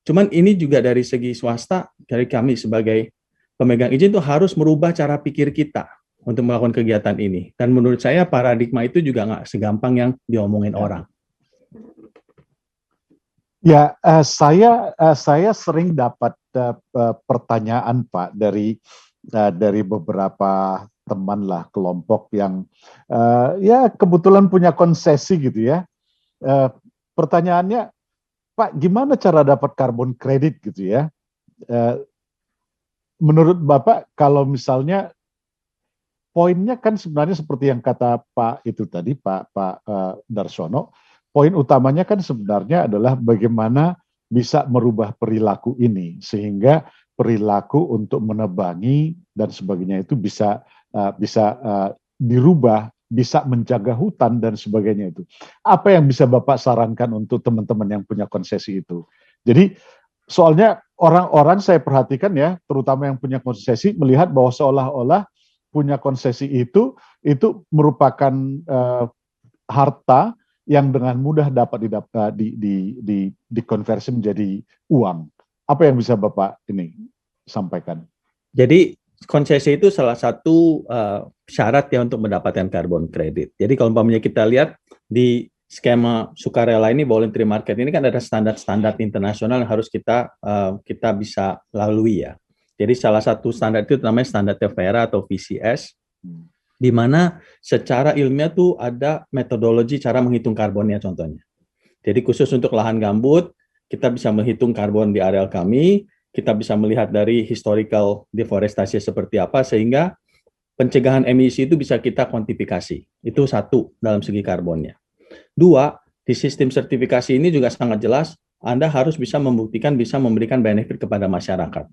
Cuman ini juga dari segi swasta, dari kami sebagai pemegang izin itu harus merubah cara pikir kita untuk melakukan kegiatan ini. Dan menurut saya paradigma itu juga nggak segampang yang diomongin orang. Ya, saya sering dapat pertanyaan Pak dari beberapa teman lah, kelompok yang ya kebetulan punya konsesi gitu ya. Pertanyaannya, Pak, gimana cara dapat carbon credit gitu ya? Menurut Bapak, kalau misalnya poinnya kan sebenarnya seperti yang kata Pak itu tadi, Pak Darsono, poin utamanya kan sebenarnya adalah bagaimana bisa merubah perilaku ini sehingga perilaku untuk menebangi dan sebagainya itu bisa dirubah, bisa menjaga hutan dan sebagainya itu. Apa yang bisa Bapak sarankan untuk teman-teman yang punya konsesi itu? Jadi soalnya orang-orang saya perhatikan ya, terutama yang punya konsesi melihat bahwa seolah-olah punya konsesi itu merupakan harta yang dengan mudah dapat dikonversi menjadi uang. Apa yang bisa Bapak ini sampaikan? Jadi konsesi itu salah satu syarat ya untuk mendapatkan carbon credit. Jadi kalau umpamanya kita lihat di skema sukarela ini, voluntary market ini kan ada standar-standar internasional yang harus kita bisa lalui ya. Jadi salah satu standar itu namanya standar Verra atau VCS, di mana secara ilmiah tuh ada metodologi cara menghitung karbonnya contohnya. Jadi khusus untuk lahan gambut, kita bisa menghitung karbon di areal kami, kita bisa melihat dari historical deforestasi seperti apa, sehingga pencegahan emisi itu bisa kita kuantifikasi. Itu satu dalam segi karbonnya. Dua, di sistem sertifikasi ini juga sangat jelas, Anda harus bisa membuktikan bisa memberikan benefit kepada masyarakat.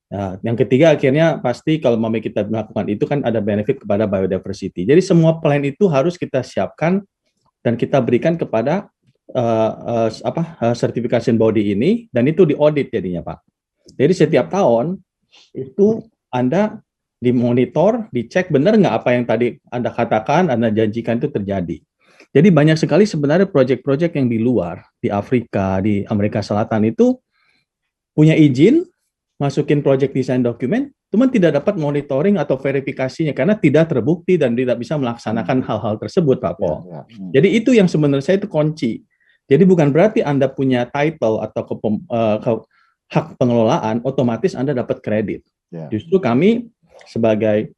Nah, yang ketiga akhirnya pasti kalau mau kita melakukan itu kan ada benefit kepada biodiversity. Jadi semua plan itu harus kita siapkan dan kita berikan kepada certification body ini, dan itu diaudit jadinya Pak. Jadi setiap tahun itu Anda dimonitor, dicek benar nggak apa yang tadi Anda katakan, Anda janjikan itu terjadi. Jadi banyak sekali sebenarnya proyek-proyek yang di luar, di Afrika, di Amerika Selatan itu punya izin, masukin project design dokumen, cuman tidak dapat monitoring atau verifikasinya karena tidak terbukti dan tidak bisa melaksanakan hal-hal tersebut, Pak Paul. Jadi itu yang sebenarnya saya itu kunci. Jadi bukan berarti Anda punya title atau hak pengelolaan, otomatis Anda dapat kredit. Justru kami sebagai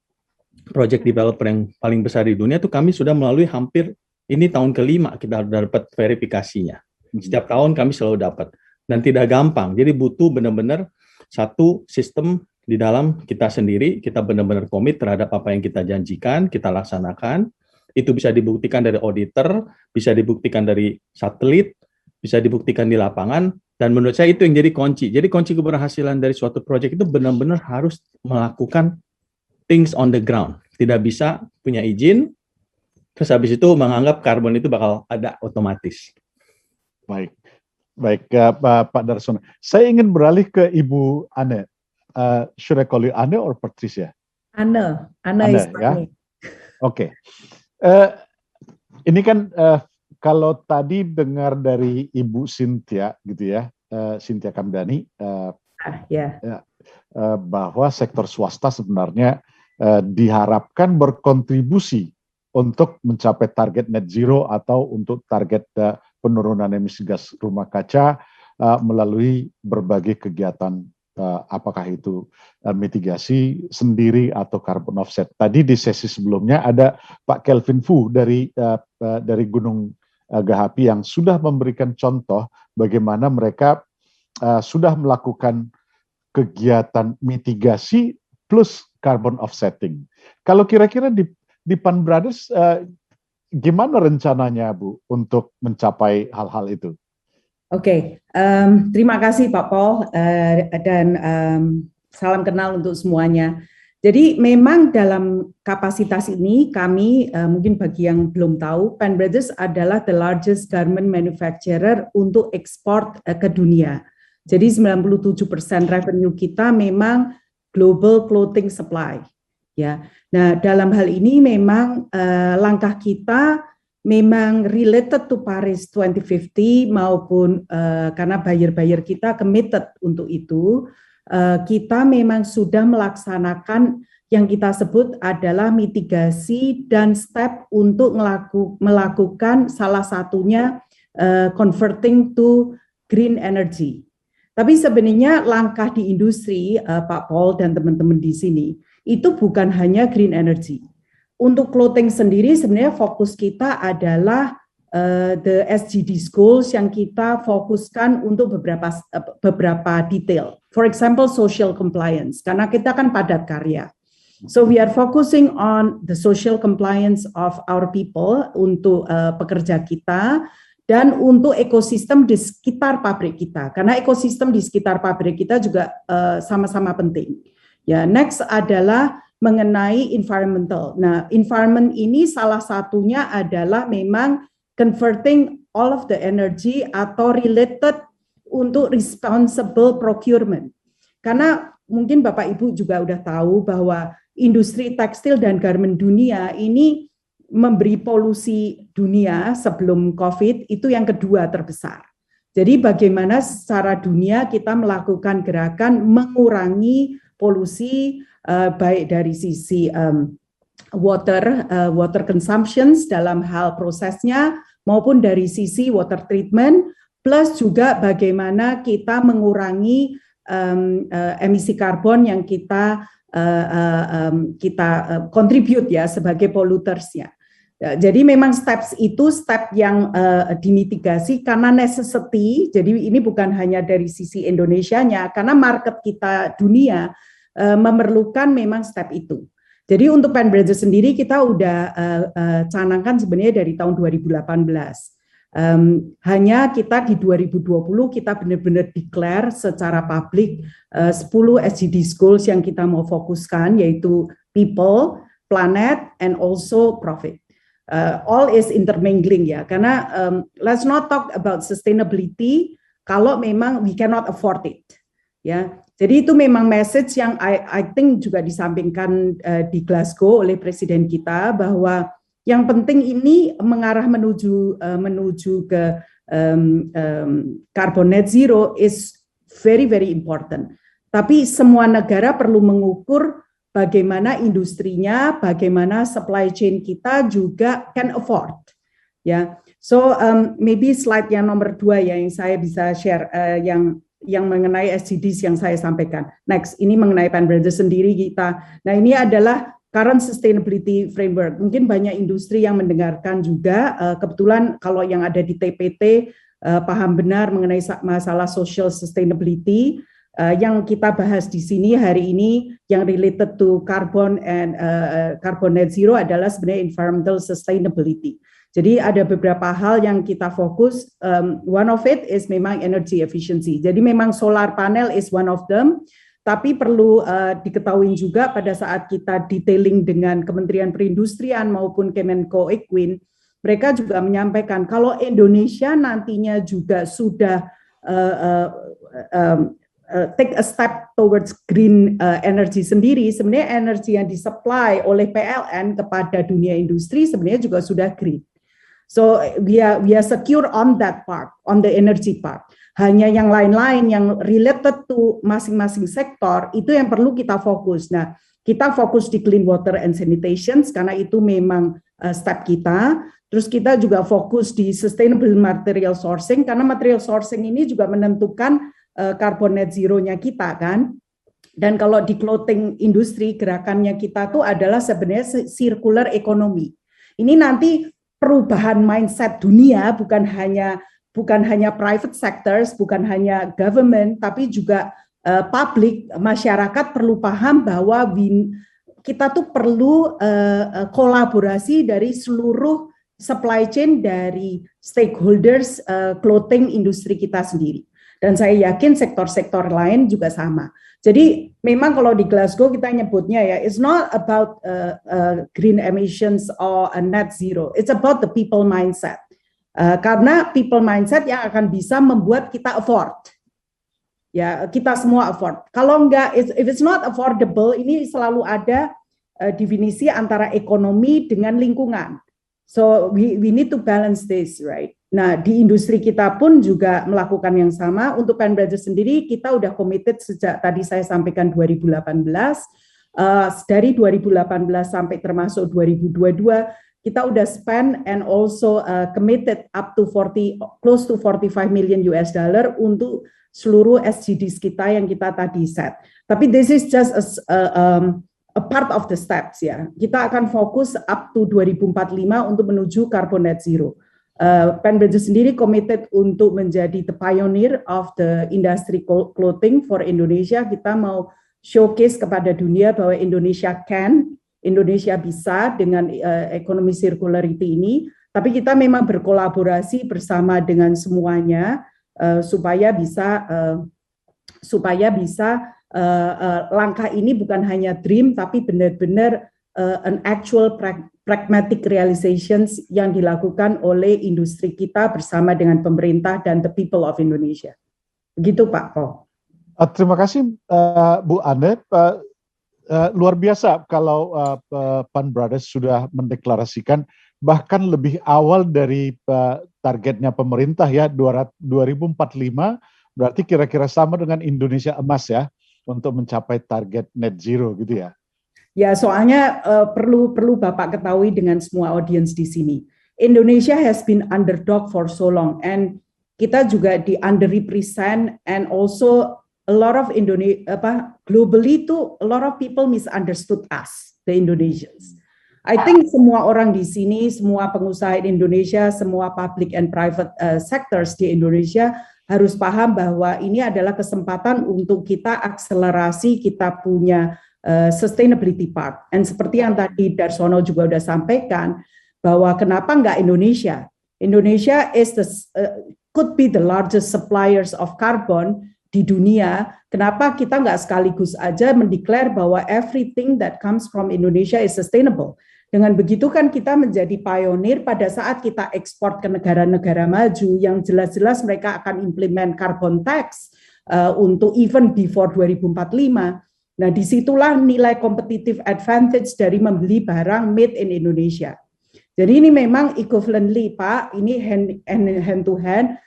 project developer yang paling besar di dunia itu kami sudah melalui hampir ini tahun kelima kita dapat verifikasinya. Setiap tahun kami selalu dapat dan tidak gampang. Jadi butuh benar-benar satu sistem di dalam kita sendiri, kita benar-benar komit terhadap apa yang kita janjikan, kita laksanakan. Itu bisa dibuktikan dari auditor, bisa dibuktikan dari satelit, bisa dibuktikan di lapangan, dan menurut saya itu yang jadi kunci. Jadi kunci keberhasilan dari suatu proyek itu benar-benar harus melakukan things on the ground. Tidak bisa punya izin, terus habis itu menganggap karbon itu bakal ada otomatis. Baik Pak Darsono. Saya ingin beralih ke Ibu Anne. Should I call you Anne or Patricia? Anne is ya. Oke. Ini kan kalau tadi dengar dari Ibu Cynthia gitu ya, Cynthia Kamdani, bahwa sektor swasta sebenarnya diharapkan berkontribusi untuk mencapai target net zero atau untuk target penurunan emisi gas rumah kaca melalui berbagai kegiatan, apakah itu mitigasi sendiri atau carbon offset. Tadi di sesi sebelumnya ada Pak Kelvin Fu dari Gunung Gahapi yang sudah memberikan contoh bagaimana mereka sudah melakukan kegiatan mitigasi plus carbon offsetting. Kalau kira-kira di Pan Brothers gimana rencananya Bu untuk mencapai hal-hal itu? Oke, terima kasih Pak Paul dan salam kenal untuk semuanya. Jadi memang dalam kapasitas ini kami mungkin bagi yang belum tahu, Pan Brothers adalah the largest garment manufacturer untuk ekspor ke dunia. Jadi 97% revenue kita memang global clothing supply. Ya, nah dalam hal ini memang langkah kita memang related to Paris 2050 maupun karena buyer-buyer kita committed untuk itu, kita memang sudah melaksanakan yang kita sebut adalah mitigasi dan step untuk melakukan salah satunya converting to green energy. Tapi sebenarnya langkah di industri, Pak Paul dan teman-teman di sini, itu bukan hanya green energy. Untuk clothing sendiri sebenarnya fokus kita adalah the SDG goals yang kita fokuskan untuk beberapa detail. For example, social compliance, karena kita kan padat karya. So we are focusing on the social compliance of our people untuk pekerja kita dan untuk ekosistem di sekitar pabrik kita. Karena ekosistem di sekitar pabrik kita juga sama-sama penting. Ya, next adalah mengenai environmental. Nah, environment ini salah satunya adalah memang converting all of the energy atau related untuk responsible procurement. Karena mungkin Bapak Ibu juga udah tahu bahwa industri tekstil dan garment dunia ini memberi polusi dunia sebelum COVID itu yang kedua terbesar. Jadi bagaimana secara dunia kita melakukan gerakan mengurangi polusi baik dari sisi water consumptions dalam hal prosesnya maupun dari sisi water treatment, plus juga bagaimana kita mengurangi emisi karbon yang kita contribute ya sebagai pollutersnya. Jadi memang steps itu step yang dimitigasi karena necessity. Jadi ini bukan hanya dari sisi Indonesianya, karena market kita dunia memerlukan memang step itu. Jadi untuk PenBridges sendiri kita udah canangkan sebenarnya dari tahun 2018. Hanya kita di 2020 kita benar-benar declare secara publik 10 SDG goals yang kita mau fokuskan, yaitu people, planet, and also profit. All is intermingling ya, karena let's not talk about sustainability kalau memang we cannot afford it. Ya, jadi itu memang message yang I think juga disampaikan di Glasgow oleh Presiden kita bahwa yang penting ini mengarah menuju ke carbon net zero is very very important. Tapi semua negara perlu mengukur bagaimana industrinya, bagaimana supply chain kita juga can afford. Ya, so maybe slide yang nomor 2 ya yang saya bisa share yang mengenai SDGs yang saya sampaikan. Next, ini mengenai PenBridges sendiri kita. Nah ini adalah current sustainability framework. Mungkin banyak industri yang mendengarkan juga. Kebetulan kalau yang ada di TPT paham benar mengenai masalah social sustainability. Yang kita bahas di sini hari ini yang related to carbon and carbon net zero adalah sebenarnya environmental sustainability. Jadi ada beberapa hal yang kita fokus. One of it is memang energy efficiency. Jadi memang solar panel is one of them. Tapi perlu diketahui juga pada saat kita detailing dengan Kementerian Perindustrian maupun Kemenko Equin, mereka juga menyampaikan kalau Indonesia nantinya juga sudah take a step towards green energy sendiri, sebenarnya energi yang disupply oleh PLN kepada dunia industri sebenarnya juga sudah green. So we are secure on that part, on the energy part. Hanya yang lain-lain yang related to masing-masing sektor itu yang perlu kita fokus. Nah, kita fokus di clean water and sanitation karena itu memang step kita. Terus kita juga fokus di sustainable material sourcing karena material sourcing ini juga menentukan carbon net zero-nya kita kan. Dan kalau di clothing industry gerakannya kita tuh adalah sebenarnya circular economy. Ini nanti perubahan mindset dunia bukan hanya private sectors, bukan hanya government, tapi juga public, masyarakat perlu paham bahwa kita tuh perlu kolaborasi dari seluruh supply chain dari stakeholders clothing industri kita sendiri. Dan saya yakin sektor-sektor lain juga sama. Jadi memang kalau di Glasgow kita nyebutnya ya, it's not about green emissions or a net zero, it's about the people mindset. Karena people mindset yang akan bisa membuat kita afford. Ya, kita semua afford. Kalau enggak, if it's not affordable, ini selalu ada definisi antara ekonomi dengan lingkungan. So we need to balance this, right? Nah, di industri kita pun juga melakukan yang sama. Untuk Pan Brothers sendiri, kita udah committed sejak tadi saya sampaikan 2018. Dari 2018 sampai termasuk 2022, kita udah spend and also committed up to close to 45 million US dollar untuk seluruh SDGs kita yang kita tadi set. Tapi this is just a part of the steps ya. Kita akan fokus up to 2045 untuk menuju carbon net zero. Pan Brothers sendiri committed untuk menjadi the pioneer of the industry clothing for Indonesia. Kita mau showcase kepada dunia bahwa Indonesia bisa dengan ekonomi circularity ini. Tapi kita memang berkolaborasi bersama dengan semuanya supaya bisa langkah ini bukan hanya dream tapi benar-benar an actual pragmatic realizations yang dilakukan oleh industri kita bersama dengan pemerintah dan the people of Indonesia. Begitu Pak Paul. Terima kasih Bu Ane. Luar biasa kalau Pan Brothers sudah mendeklarasikan bahkan lebih awal dari targetnya pemerintah ya 2045, berarti kira-kira sama dengan Indonesia Emas ya, untuk mencapai target net zero gitu ya. Ya, soalnya perlu Bapak ketahui dengan semua audiens di sini. Indonesia has been underdog for so long and kita juga di underrepresent and also a lot of globally too a lot of people misunderstood us, the Indonesians. I think semua orang di sini, semua pengusaha di Indonesia, semua public and private sectors di Indonesia harus paham bahwa ini adalah kesempatan untuk kita akselerasi, kita punya sustainability part. And seperti yang tadi Darsono juga udah sampaikan, bahwa kenapa enggak Indonesia? Indonesia could be the largest suppliers of carbon di dunia. Kenapa kita enggak sekaligus aja mendeklar bahwa everything that comes from Indonesia is sustainable? Dengan begitu kan kita menjadi pionir pada saat kita ekspor ke negara-negara maju yang jelas-jelas mereka akan implement carbon tax untuk even before 2045. Nah, disitulah nilai competitive advantage dari membeli barang made in Indonesia. Jadi ini memang equivalently, Pak, ini hand to hand.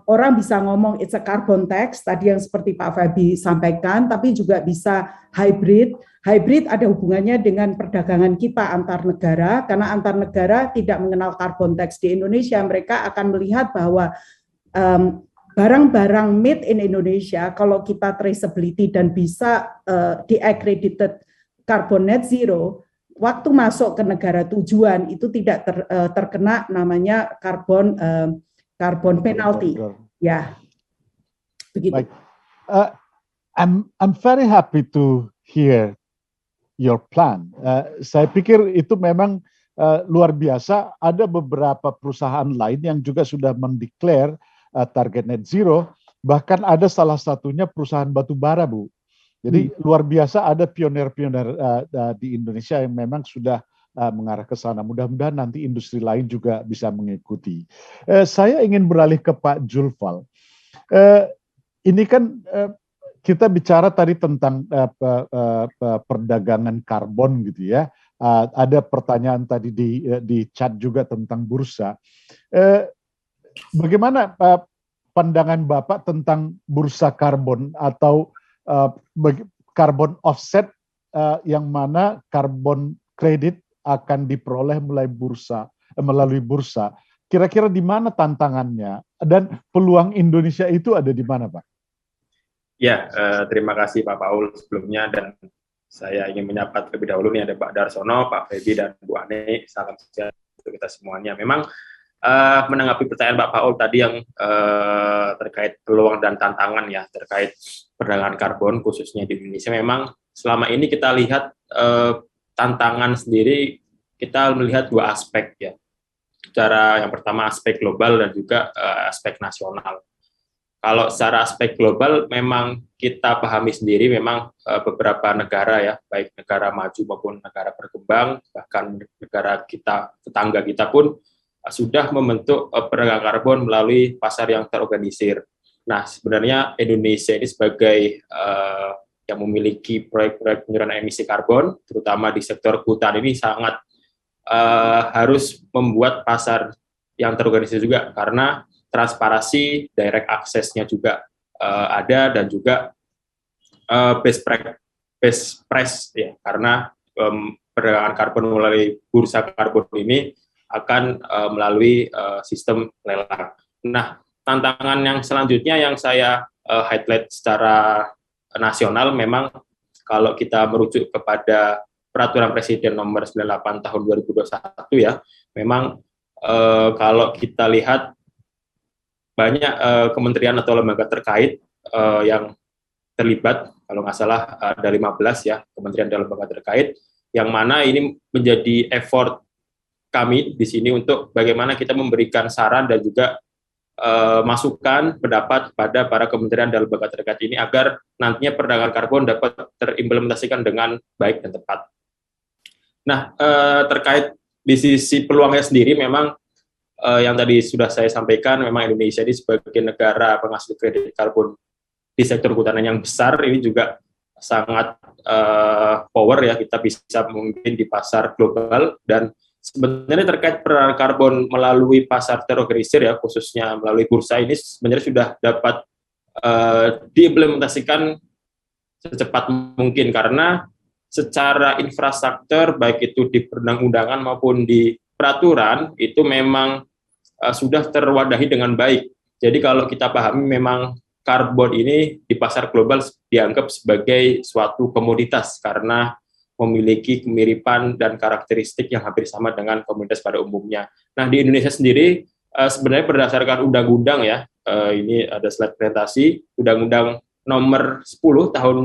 Orang bisa ngomong it's a carbon tax, tadi yang seperti Pak Fabi sampaikan, tapi juga bisa hybrid. Hybrid ada hubungannya dengan perdagangan kita antar negara, karena antar negara tidak mengenal carbon tax di Indonesia. Mereka akan melihat bahwa barang-barang made in Indonesia, kalau kita traceability dan bisa di-accredited carbon net zero, waktu masuk ke negara tujuan itu tidak terkena namanya carbon penalty. Ya, begitu. Baik. I'm very happy to hear your plan. Saya pikir itu memang luar biasa. Ada beberapa perusahaan lain yang juga sudah mendeklar target net zero. Bahkan ada salah satunya perusahaan batu bara, Bu. Jadi luar biasa ada pionir-pionir di Indonesia yang memang sudah mengarah ke sana. Mudah-mudahan nanti industri lain juga bisa mengikuti. Saya ingin beralih ke Pak Julfal. Ini kan kita bicara tadi tentang perdagangan karbon gitu ya. Ada pertanyaan tadi di chat juga tentang bursa. Bagaimana pandangan Bapak tentang bursa karbon atau karbon offset yang mana karbon kredit akan diperoleh melalui bursa. Kira-kira di mana tantangannya dan peluang Indonesia itu ada di mana, Pak? Ya, terima kasih Pak Paul sebelumnya, dan saya ingin menyapa terlebih dahulu nih ada Pak Darsono, Pak Feby, dan Bu Ane. Salam sejahtera untuk kita semuanya. Memang menanggapi pertanyaan Pak Paul tadi yang terkait peluang dan tantangan ya terkait perdagangan karbon khususnya di Indonesia, memang selama ini kita lihat tantangan sendiri, kita melihat dua aspek ya. Secara yang pertama aspek global dan juga aspek nasional. Kalau secara aspek global memang kita pahami sendiri, memang beberapa negara ya, baik negara maju maupun negara berkembang, bahkan negara kita, tetangga kita pun sudah membentuk perdagangan karbon melalui pasar yang terorganisir. Nah, sebenarnya Indonesia ini sebagai yang memiliki proyek-proyek penurunan emisi karbon, terutama di sektor hutan ini sangat harus membuat pasar yang terorganisir juga, karena transparansi, direct access-nya juga ada, dan juga best price ya, karena perdagangan karbon melalui bursa karbon ini akan melalui sistem lelang. Nah, tantangan yang selanjutnya yang saya highlight secara nasional, memang kalau kita merujuk kepada Peraturan Presiden Nomor 98 Tahun 2021 ya, memang kalau kita lihat banyak kementerian atau lembaga terkait yang terlibat, kalau nggak salah ada 15 ya kementerian dan lembaga terkait, yang mana ini menjadi effort kami di sini untuk bagaimana kita memberikan saran dan juga masukan pendapat pada para kementerian dan lembaga terkait ini agar nantinya perdagangan karbon dapat terimplementasikan dengan baik dan tepat. Nah, terkait di sisi peluangnya sendiri, memang yang tadi sudah saya sampaikan, memang Indonesia ini sebagai negara penghasil kredit karbon di sektor kehutanan yang besar, ini juga sangat power ya, kita bisa memimpin di pasar global. Dan sebenarnya terkait perdagangan karbon melalui pasar terorganisir ya, khususnya melalui bursa, ini sebenarnya sudah dapat diimplementasikan secepat mungkin, karena secara infrastruktur baik itu di perundang-undangan maupun di peraturan itu memang sudah terwadahi dengan baik. Jadi kalau kita pahami, memang karbon ini di pasar global dianggap sebagai suatu komoditas karena memiliki kemiripan dan karakteristik yang hampir sama dengan komoditas pada umumnya. Nah, di Indonesia sendiri sebenarnya berdasarkan undang-undang ya, ini ada slide presentasi, Undang-Undang Nomor 10 Tahun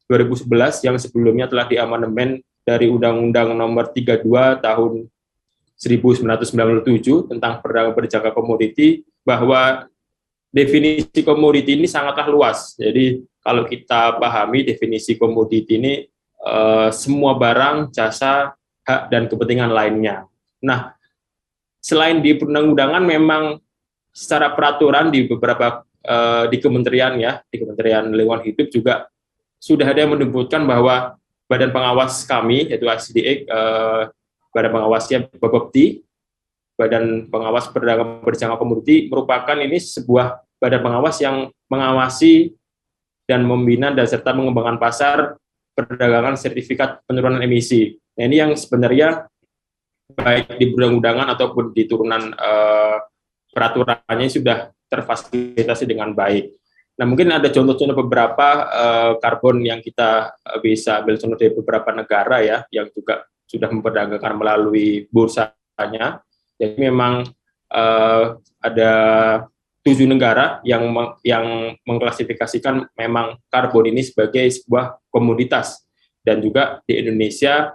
2011 yang sebelumnya telah diamandemen dari Undang-Undang Nomor 32 Tahun 1997 tentang perdagangan berjangka komoditi, bahwa definisi komoditi ini sangatlah luas. Jadi kalau kita pahami definisi komoditi ini semua barang, jasa, hak, dan kepentingan lainnya. Nah, selain di perundang-undangan, memang secara peraturan di beberapa di kementerian ya, di Kementerian Lingkungan Hidup juga sudah ada yang menyebutkan bahwa badan pengawas kami, yaitu ICDA, badan pengawasnya Bapepti, Badan Pengawas Perdagangan Berjangka Komoditi, merupakan ini sebuah badan pengawas yang mengawasi dan membina dan serta mengembangkan pasar perdagangan sertifikat penurunan emisi. Nah, ini yang sebenarnya baik di perundang-undangan ataupun di turunan peraturannya sudah terfasilitasi dengan baik. Nah, mungkin ada contoh-contoh beberapa karbon yang kita bisa ambil contoh dari beberapa negara ya, yang juga sudah memperdagangkan melalui bursanya. Jadi memang ada 7 negara yang mengklasifikasikan memang karbon ini sebagai sebuah komoditas, dan juga di Indonesia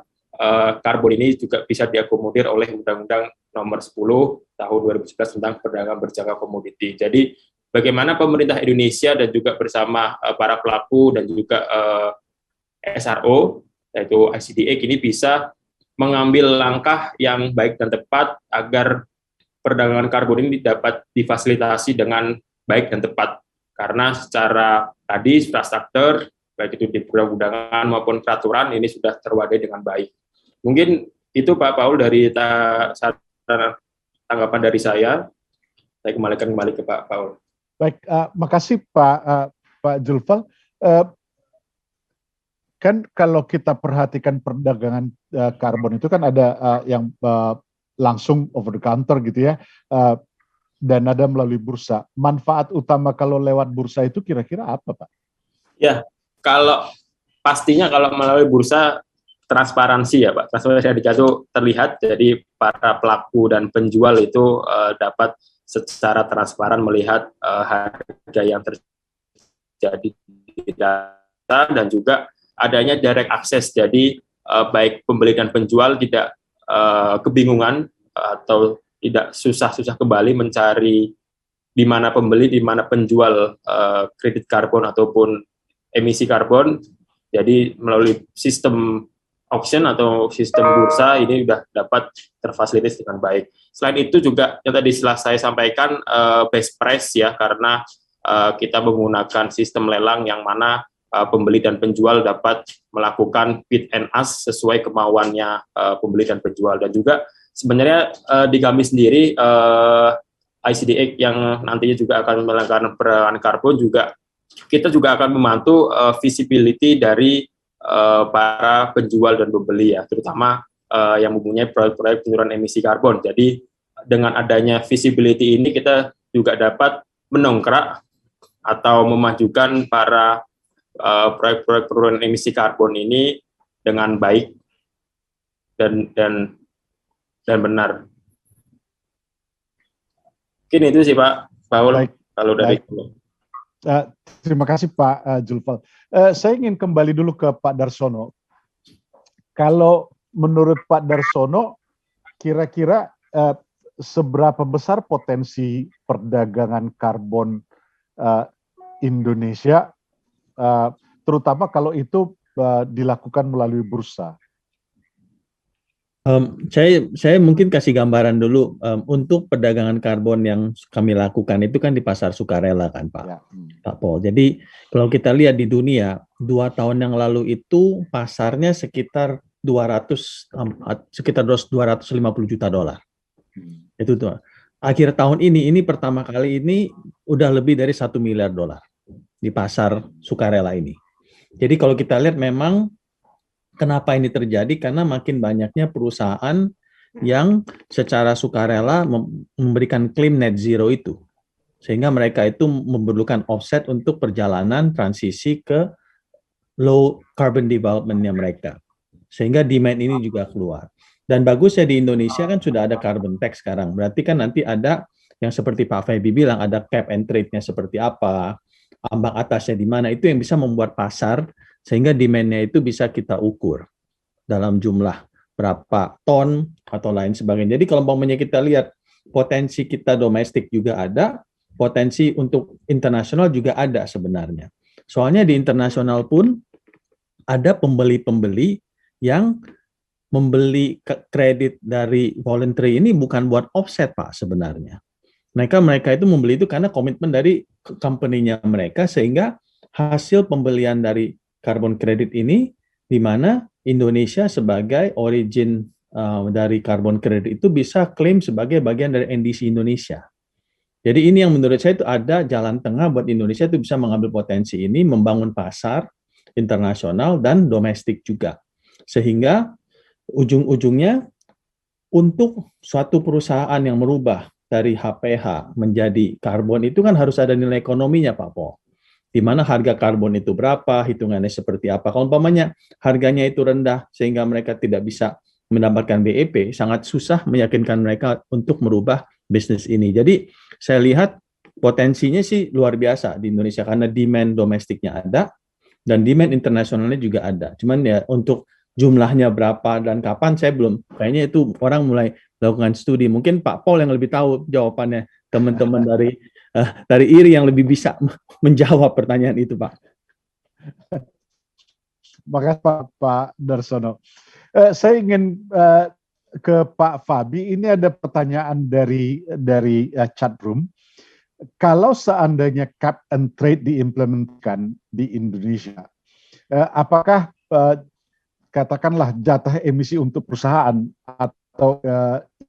karbon ini juga bisa diakomodir oleh Undang-Undang Nomor 10 Tahun 2011 tentang perdagangan berjangka komoditi. Jadi bagaimana pemerintah Indonesia dan juga bersama para pelaku dan juga SRO, yaitu ICDA, ini bisa mengambil langkah yang baik dan tepat agar perdagangan karbon ini dapat difasilitasi dengan baik dan tepat. Karena secara tadi infrastruktur, baik itu di perundang-undangan maupun peraturan, ini sudah terwadai dengan baik. Mungkin itu Pak Paul dari tanggapan dari saya. Saya kembalikan kembali ke Pak Paul. Baik, makasih Pak Julfal. Kan kalau kita perhatikan perdagangan karbon itu kan ada yang langsung over the counter gitu ya, dan ada melalui bursa. Manfaat utama kalau lewat bursa itu kira-kira apa, Pak? Ya, kalau pastinya kalau melalui bursa transparansi ya Pak. Transparansi itu terlihat, jadi para pelaku dan penjual itu dapat secara transparan melihat harga yang terjadi di data, dan juga adanya direct access. Jadi baik pembeli dan penjual tidak kebingungan atau tidak susah-susah kembali mencari di mana pembeli, di mana penjual kredit karbon ataupun emisi karbon. Jadi melalui sistem auction atau sistem bursa ini sudah dapat terfasilitasi dengan baik. Selain itu juga yang tadi setelah saya sampaikan best price ya, karena kita menggunakan sistem lelang yang mana pembeli dan penjual dapat melakukan bid and ask sesuai kemauannya pembeli dan penjual. Dan juga sebenarnya di kami sendiri ICDX yang nantinya juga akan melakukan peran karbon juga, kita juga akan membantu visibility dari para penjual dan pembeli ya, terutama yang mempunyai proyek-proyek penurunan emisi karbon. Jadi dengan adanya visibility ini kita juga dapat mendongkrak atau memajukan para proyek-proyek penurunan emisi karbon ini dengan baik dan benar. Mungkin itu sih Pak Paul. Baik. Kalau dari Terima kasih Pak Julfal. Saya ingin kembali dulu ke Pak Darsono. Kalau menurut Pak Darsono, kira-kira seberapa besar potensi perdagangan karbon Indonesia, terutama kalau itu dilakukan melalui bursa? Saya mungkin kasih gambaran dulu. Untuk perdagangan karbon yang kami lakukan itu kan di pasar sukarela kan Pak, Pak Paul. Jadi kalau kita lihat di dunia 2 tahun yang lalu itu pasarnya sekitar 250 juta dolar. Itu tuh. Akhir tahun ini pertama kali ini udah lebih dari 1 miliar dolar di pasar sukarela ini. Jadi kalau kita lihat memang kenapa ini terjadi, karena makin banyaknya perusahaan yang secara sukarela memberikan klaim net zero itu. Sehingga mereka itu memerlukan offset untuk perjalanan transisi ke low carbon development-nya mereka. Sehingga demand ini juga keluar. Dan bagusnya di Indonesia kan sudah ada carbon tax sekarang. Berarti kan nanti ada yang seperti Pak Feby bilang, ada cap and trade-nya seperti apa, ambang atasnya di mana, itu yang bisa membuat pasar sehingga demand-nya itu bisa kita ukur dalam jumlah berapa ton atau lain sebagainya. Jadi kalau umpamanya kita lihat potensi kita domestik juga ada, potensi untuk internasional juga ada sebenarnya. Soalnya di internasional pun ada pembeli-pembeli yang membeli kredit dari voluntary ini bukan buat offset Pak sebenarnya. Mereka itu membeli itu karena komitmen dari company-nya mereka, sehingga hasil pembelian dari carbon credit ini, di mana Indonesia sebagai origin dari carbon credit itu bisa klaim sebagai bagian dari NDC Indonesia. Jadi ini yang menurut saya itu ada jalan tengah buat Indonesia itu bisa mengambil potensi ini, membangun pasar internasional dan domestik juga. Sehingga ujung-ujungnya untuk suatu perusahaan yang merubah dari HPH menjadi karbon itu kan harus ada nilai ekonominya Pak Paul. Di mana harga karbon itu berapa, hitungannya seperti apa. Kalau umpamanya harganya itu rendah sehingga mereka tidak bisa mendapatkan BEP, sangat susah meyakinkan mereka untuk merubah bisnis ini. Jadi saya lihat potensinya sih luar biasa di Indonesia karena demand domestiknya ada dan demand internasionalnya juga ada. Cuman ya untuk jumlahnya berapa dan kapan saya belum, kayaknya itu orang mulai melakukan studi. Mungkin Pak Paul yang lebih tahu jawabannya, teman-teman dari IRI yang lebih bisa menjawab pertanyaan itu, Pak. Makasih Pak Darsono. Saya ingin ke Pak Fabi. Ini ada pertanyaan dari chat room. Kalau seandainya cap and trade diimplementkan di Indonesia, apakah katakanlah jatah emisi untuk perusahaan atau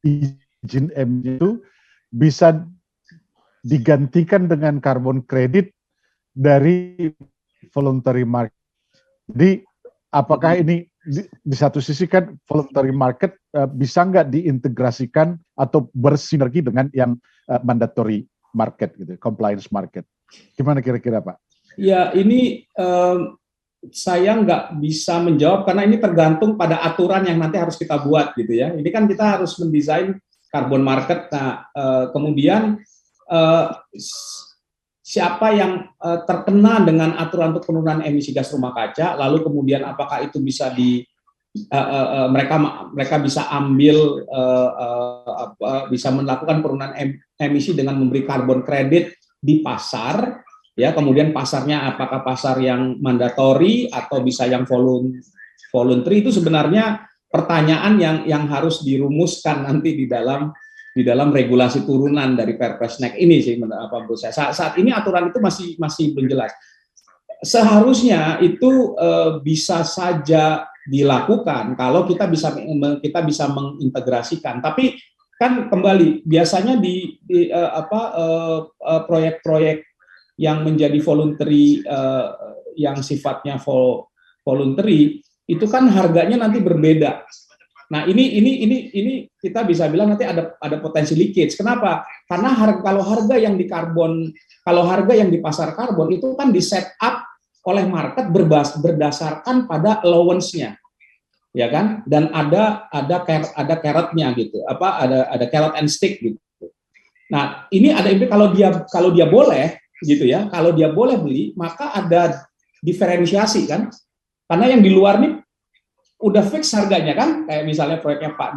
izin emisi itu bisa digantikan dengan carbon credit dari voluntary market. Jadi apakah ini di satu sisi kan voluntary market bisa nggak diintegrasikan atau bersinergi dengan yang mandatory market gitu, compliance market. Gimana kira-kira Pak? Ya ini saya nggak bisa menjawab karena ini tergantung pada aturan yang nanti harus kita buat gitu ya. Ini kan kita harus mendesain carbon market. Nah kemudian siapa yang terkena dengan aturan untuk penurunan emisi gas rumah kaca, lalu kemudian apakah itu bisa mereka bisa ambil bisa melakukan penurunan emisi dengan memberi carbon credit di pasar, ya kemudian pasarnya apakah pasar yang mandatori atau bisa yang voluntary, itu sebenarnya pertanyaan yang harus dirumuskan nanti di dalam regulasi turunan dari Perpres NEC ini sih menurut saya. Saat ini aturan itu masih belum jelas. seharusnya itu bisa saja dilakukan kalau kita bisa mengintegrasikan. Tapi kan kembali biasanya di proyek-proyek yang menjadi voluntary, yang sifatnya voluntary, itu kan harganya nanti berbeda. Nah, ini kita bisa bilang nanti ada potensi leakage. Kenapa? Karena kalau harga yang di pasar karbon itu kan di set up oleh market berdasarkan pada allowance-nya, ya kan? Dan ada carrot-nya gitu, ada carrot and stick gitu. Nah, ini ada kalau dia boleh gitu ya, kalau dia boleh beli, maka ada diferensiasi kan? Karena yang di luar nih udah fix harganya kan, kayak misalnya proyeknya Pak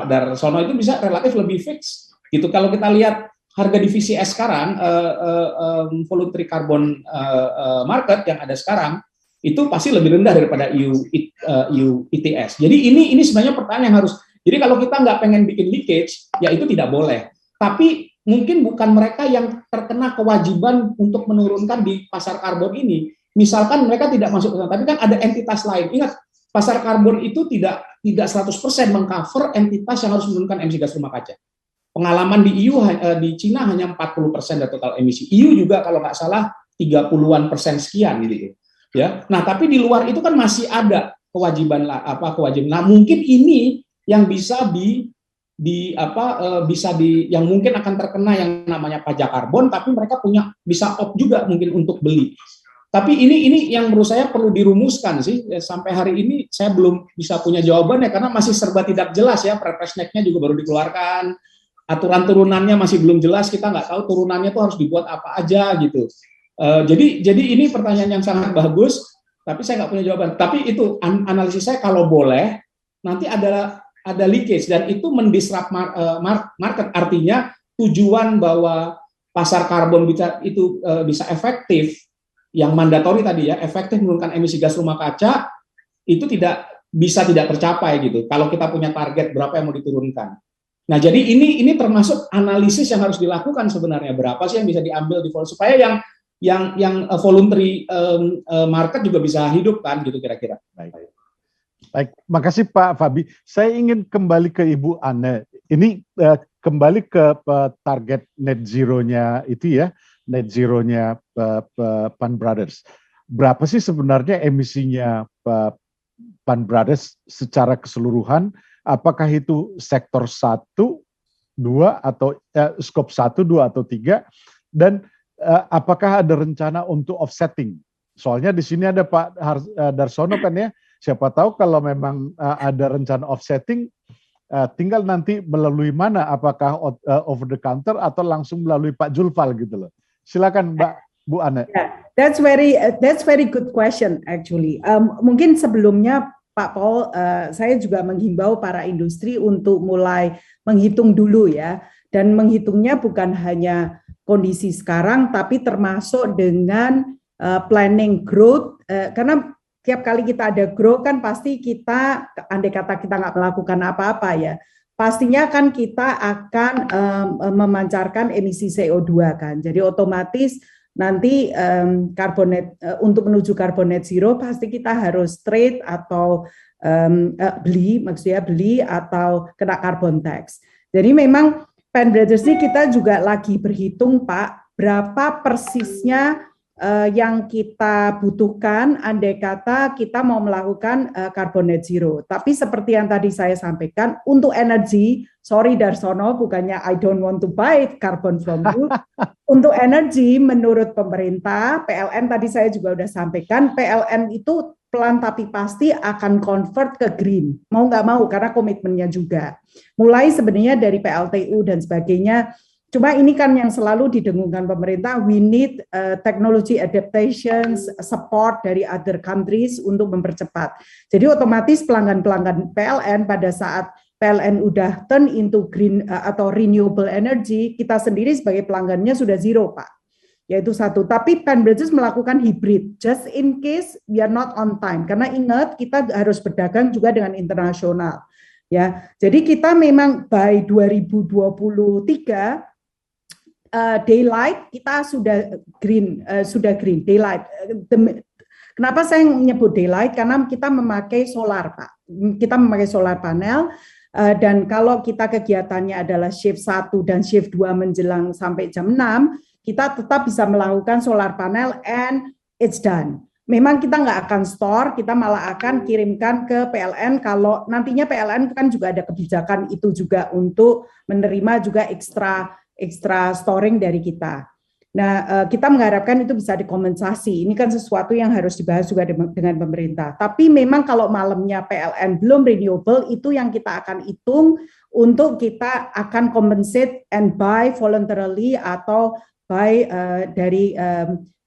Darsono itu bisa relatif lebih fix gitu. Kalau kita lihat harga di VCS sekarang, voluntary carbon market yang ada sekarang itu pasti lebih rendah daripada EU ETS. Jadi ini sebenarnya pertanyaan yang harus. Jadi kalau kita nggak pengen bikin leakage, ya itu tidak boleh. Tapi mungkin bukan mereka yang terkena kewajiban untuk menurunkan di pasar karbon ini. Misalkan mereka tidak masuk ke sana, tapi kan ada entitas lain. Ingat, pasar karbon itu tidak 100% mengcover entitas yang harus menurunkan emisi gas rumah kaca. Pengalaman di EU, di Cina hanya 40% dari total emisi. EU juga kalau nggak salah 30-an persen sekian gitu ya. Nah, tapi di luar itu kan masih ada kewajiban. Nah, mungkin ini yang bisa yang mungkin akan terkena yang namanya pajak karbon, tapi mereka bisa opt juga mungkin untuk beli. Tapi ini yang menurut saya perlu dirumuskan sih. Sampai hari ini saya belum bisa punya jawabannya karena masih serba tidak jelas ya. Perpresnek-nya juga baru dikeluarkan, aturan turunannya masih belum jelas. Kita nggak tahu turunannya tuh harus dibuat apa aja gitu. Jadi ini pertanyaan yang sangat bagus, tapi saya nggak punya jawaban. Tapi itu analisis saya, kalau boleh nanti ada leakage dan itu mendisrupt market. Artinya tujuan bahwa pasar karbon bisa efektif, yang mandatori tadi ya, efektif menurunkan emisi gas rumah kaca itu tidak tercapai gitu. Kalau kita punya target berapa yang mau diturunkan. Nah, jadi ini termasuk analisis yang harus dilakukan sebenarnya, berapa sih yang bisa diambil di supaya yang voluntary market juga bisa hidup kan gitu kira-kira. Baik, makasih Pak Fabi. Saya ingin kembali ke Ibu Anne. Ini kembali ke target net zero-nya itu ya. Net zero-nya Pan Brothers. Berapa sih sebenarnya emisinya Pan Brothers secara keseluruhan? Apakah itu sektor 1, 2 atau skop 1, 2 atau 3? Dan apakah ada rencana untuk offsetting? Soalnya di sini ada Pak Darsono kan ya. Siapa tahu kalau memang ada rencana offsetting, tinggal nanti melalui mana? Apakah over the counter atau langsung melalui Pak Julfal gitu loh. Silakan Bu Anne. Yeah, that's very good question actually. Mungkin sebelumnya Pak Paul, saya juga menghimbau para industri untuk mulai menghitung dulu ya, dan menghitungnya bukan hanya kondisi sekarang, tapi termasuk dengan planning growth, karena tiap kali kita ada growth kan pasti kita, andai kata kita nggak melakukan apa-apa ya, pastinya kan kita akan memancarkan emisi CO2 kan. Jadi otomatis nanti untuk menuju carbon net zero pasti kita harus trade atau beli atau kena carbon tax. Jadi memang Pan Brothers ini kita juga lagi berhitung Pak, berapa persisnya yang kita butuhkan andai kata kita mau melakukan carbon net zero. Tapi seperti yang tadi saya sampaikan, untuk energi, sorry Darsono, bukannya I don't want to buy carbon from you. Untuk energi, menurut pemerintah, PLN tadi saya juga sudah sampaikan, PLN itu pelan tapi pasti akan convert ke green. Mau nggak mau, karena komitmennya juga. Mulai sebenarnya dari PLTU dan sebagainya. Cuma ini kan yang selalu didengungkan pemerintah, we need technology adaptations, support dari other countries untuk mempercepat. Jadi otomatis pelanggan-pelanggan PLN pada saat PLN udah turn into green atau renewable energy, kita sendiri sebagai pelanggannya sudah zero Pak. Yaitu satu, tapi Pan Brothers melakukan hybrid, just in case we are not on time. Karena ingat kita harus berdagang juga dengan internasional. Ya, jadi kita memang by 2023 daylight kita sudah green daylight. Kenapa saya menyebut daylight? Karena kita memakai solar, Pak. Kita memakai solar panel, dan kalau kita kegiatannya adalah shift 1 dan shift 2 menjelang sampai jam 6, kita tetap bisa melakukan solar panel and it's done. Memang kita nggak akan store, kita malah akan kirimkan ke PLN. Kalau nantinya PLN kan juga ada kebijakan itu juga untuk menerima juga extra storing dari kita. Nah, kita mengharapkan itu bisa dikompensasi. Ini kan sesuatu yang harus dibahas juga dengan pemerintah. Tapi memang kalau malamnya PLN belum renewable, itu yang kita akan hitung untuk kita akan compensate and buy voluntarily atau buy dari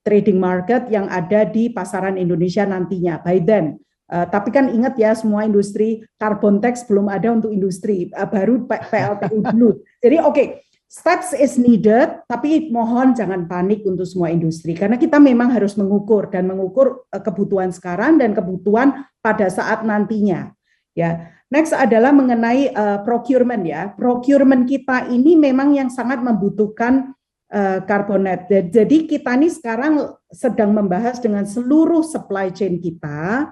trading market yang ada di pasaran Indonesia nantinya. By then. Tapi kan ingat ya, semua industri carbon tax belum ada untuk industri, baru PLTU dulu. Jadi oke. Steps is needed, tapi mohon jangan panik untuk semua industri, karena kita memang harus mengukur kebutuhan sekarang dan kebutuhan pada saat nantinya. Ya, next adalah mengenai procurement ya. Procurement kita ini memang yang sangat membutuhkan carbon net. Jadi kita ini sekarang sedang membahas dengan seluruh supply chain kita,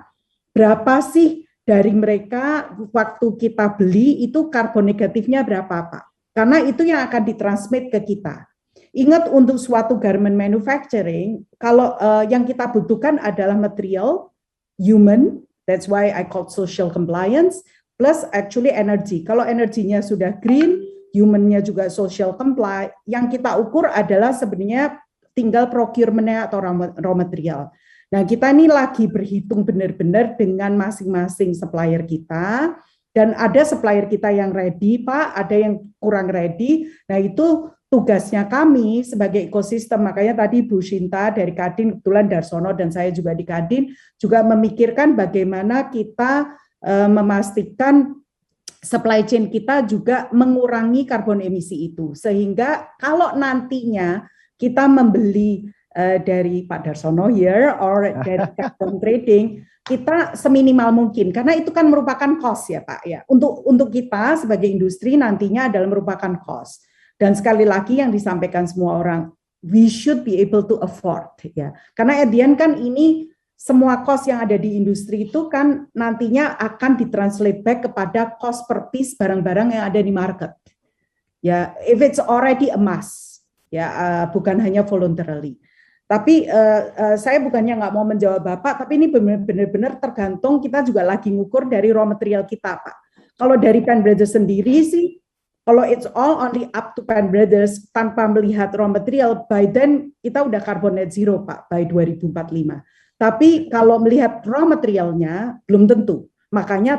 berapa sih dari mereka waktu kita beli itu karbon negatifnya berapa, Pak? Karena itu yang akan ditransmit ke kita. Ingat, untuk suatu garment manufacturing, kalau yang kita butuhkan adalah material, human, that's why I call social compliance, plus actually energy. Kalau energinya sudah green, human-nya juga social comply, yang kita ukur adalah sebenarnya tinggal procurement-nya atau raw material. Nah, kita ini lagi berhitung benar-benar dengan masing-masing supplier kita. Dan ada supplier kita yang ready, Pak, ada yang kurang ready. Nah, itu tugasnya kami sebagai ekosistem. Makanya tadi Bu Shinta dari Kadin, kebetulan Darsono dan saya juga di Kadin, juga memikirkan bagaimana kita memastikan supply chain kita juga mengurangi karbon emisi itu. Sehingga kalau nantinya kita membeli dari Pak Darsono here, or dari carbon trading, kita seminimal mungkin, karena itu kan merupakan cost ya Pak ya. Untuk kita sebagai industri nantinya adalah merupakan cost. Dan sekali lagi yang disampaikan semua orang, we should be able to afford ya. Karena at the end kan ini semua cost yang ada di industri itu kan nantinya akan ditranslate back kepada cost per piece barang-barang yang ada di market. Ya, if it's already a must ya, bukan hanya voluntarily. Tapi saya bukannya nggak mau menjawab Bapak, tapi ini benar-benar tergantung, kita juga lagi ngukur dari raw material kita, Pak. Kalau dari Penn Brothers sendiri sih, kalau it's all only up to Penn Brothers tanpa melihat raw material, by then kita udah carbon net zero, Pak, by 2045. Tapi kalau melihat raw materialnya, belum tentu. Makanya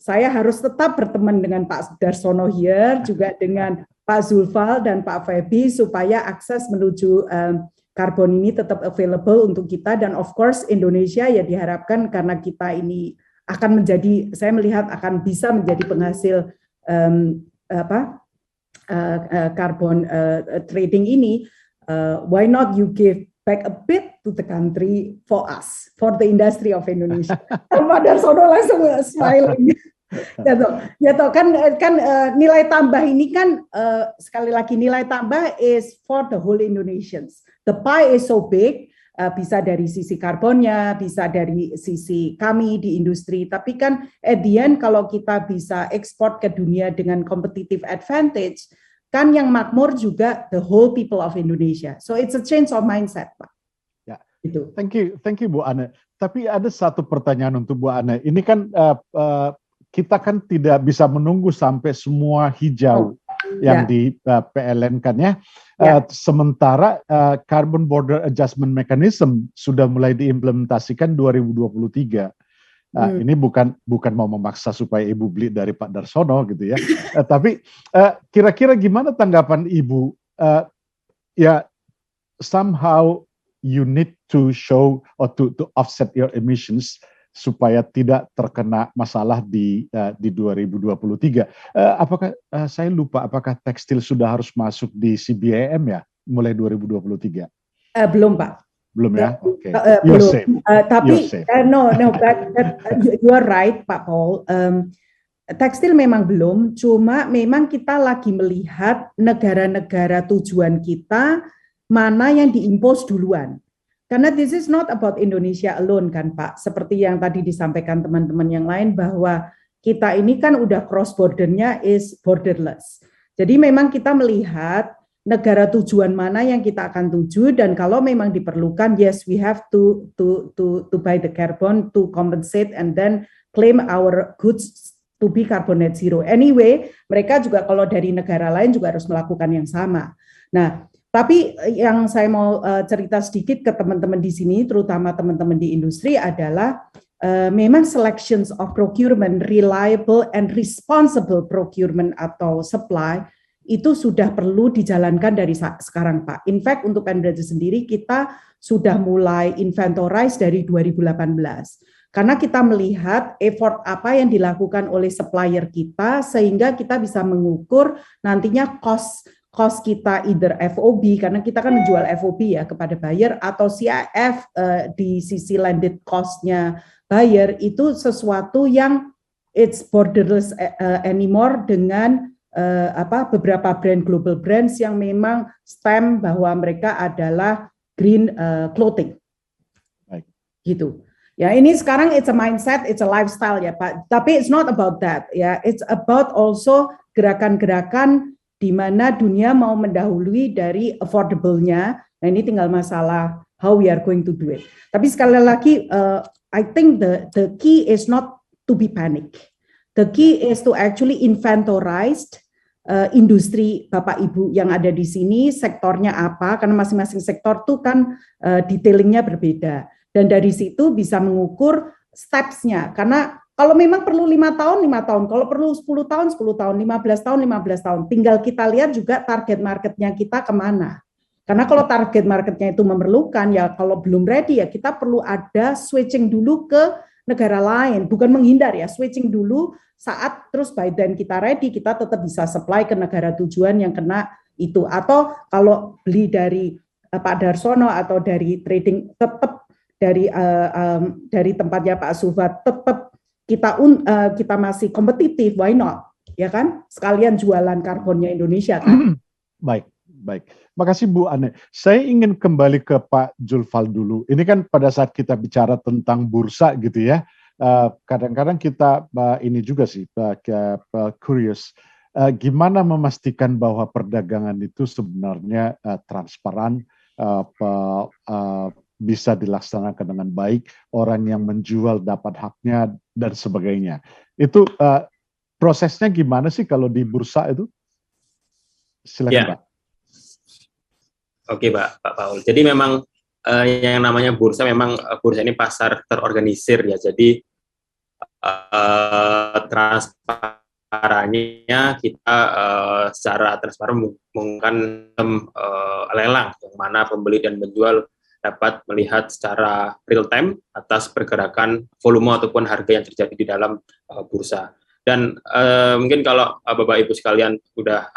saya harus tetap berteman dengan Pak Darsono here, juga dengan Pak Zulfal dan Pak Febi, supaya akses menuju karbon ini tetap available untuk kita. Dan of course Indonesia ya diharapkan, karena kita ini akan menjadi, saya melihat akan bisa menjadi penghasil carbon trading ini, why not you give back a bit to the country for us, for the industry of Indonesia. Pak Darsono langsung smiling. Ya toh kan nilai tambah ini kan sekali lagi nilai tambah is for the whole Indonesians. The pie is so big, bisa dari sisi karbonnya, bisa dari sisi kami di industri. Tapi kan at the end kalau kita bisa ekspor ke dunia dengan competitive advantage, kan yang makmur juga the whole people of Indonesia. So it's a change of mindset, Pak. Ya, itu. Thank you Bu Ane. Tapi ada satu pertanyaan untuk Bu Ane. Ini kan kita kan tidak bisa menunggu sampai semua hijau yang di PLN kan ya. Sementara Carbon Border Adjustment Mechanism sudah mulai diimplementasikan 2023. Ini bukan mau memaksa supaya Ibu beli dari Pak Darsono gitu ya. Tapi kira-kira gimana tanggapan Ibu? Ya, somehow you need to show or to offset your emissions supaya tidak terkena masalah di 2023. Apakah saya lupa apakah tekstil sudah harus masuk di CBAM ya mulai 2023? Belum Pak. Belum ya? Oke. Belum. Tapi no, but you are right Pak Paul. tekstil memang belum, cuma memang kita lagi melihat negara-negara tujuan kita mana yang diimpos duluan. Karena this is not about Indonesia alone kan Pak, seperti yang tadi disampaikan teman-teman yang lain bahwa kita ini kan udah cross bordernya is borderless. Jadi memang kita melihat negara tujuan mana yang kita akan tuju, dan kalau memang diperlukan, yes, we have to buy the carbon to compensate and then claim our goods to be carbon net zero. Anyway, mereka juga kalau dari negara lain juga harus melakukan yang sama. Nah, tapi yang saya mau cerita sedikit ke teman-teman di sini, terutama teman-teman di industri adalah memang selections of procurement, reliable and responsible procurement atau supply itu sudah perlu dijalankan dari sekarang Pak. In fact untuk Penbraja sendiri kita sudah mulai inventorize dari 2018. Karena kita melihat effort apa yang dilakukan oleh supplier kita sehingga kita bisa mengukur nantinya cost kita either FOB karena kita kan menjual FOB ya kepada buyer atau CIF di sisi landed cost-nya buyer itu sesuatu yang it's borderless anymore dengan beberapa brand global brands yang memang stamp bahwa mereka adalah green clothing. Baik. Gitu. Ya, ini sekarang it's a mindset, it's a lifestyle ya Pak. Tapi it's not about that ya. It's about also gerakan-gerakan di mana dunia mau mendahului dari affordable-nya. Nah, ini tinggal masalah how we are going to do it. Tapi sekali lagi I think the key is not to be panic. The key is to actually inventorize industri Bapak Ibu yang ada di sini, sektornya apa, karena masing-masing sektor itu kan detailingnya berbeda. Dan dari situ bisa mengukur steps-nya, karena kalau memang perlu 5 tahun, 5 tahun, kalau perlu 10 tahun, 10 tahun, 15 tahun, 15 tahun, tinggal kita lihat juga target marketnya kita kemana. Karena kalau target marketnya itu memerlukan, ya kalau belum ready ya kita perlu ada switching dulu ke negara lain, bukan menghindar ya, switching dulu saat terus by then kita ready, kita tetap bisa supply ke negara tujuan yang kena itu. Atau kalau beli dari Pak Darsono atau dari trading tetap dari tempatnya Pak Sufat tetap kita masih kompetitif, why not? Ya kan? Sekalian jualan karbonnya Indonesia kan. Baik. Makasih Bu Ane. Saya ingin kembali ke Pak Julfal dulu. Ini kan pada saat kita bicara tentang bursa gitu ya, kadang-kadang kita ini juga sih curious, gimana memastikan bahwa perdagangan itu sebenarnya transparan, bisa dilaksanakan dengan baik, orang yang menjual dapat haknya dan sebagainya. Itu prosesnya gimana sih kalau di bursa itu? Silakan Pak. Oke Pak Paul. Jadi memang yang namanya bursa memang bursa ini pasar terorganisir ya. Jadi transparannya kita secara transparan mengumumkan lelang yang mana pembeli dan penjual dapat melihat secara real time atas pergerakan volume ataupun harga yang terjadi di dalam bursa. Dan mungkin kalau Bapak Ibu sekalian sudah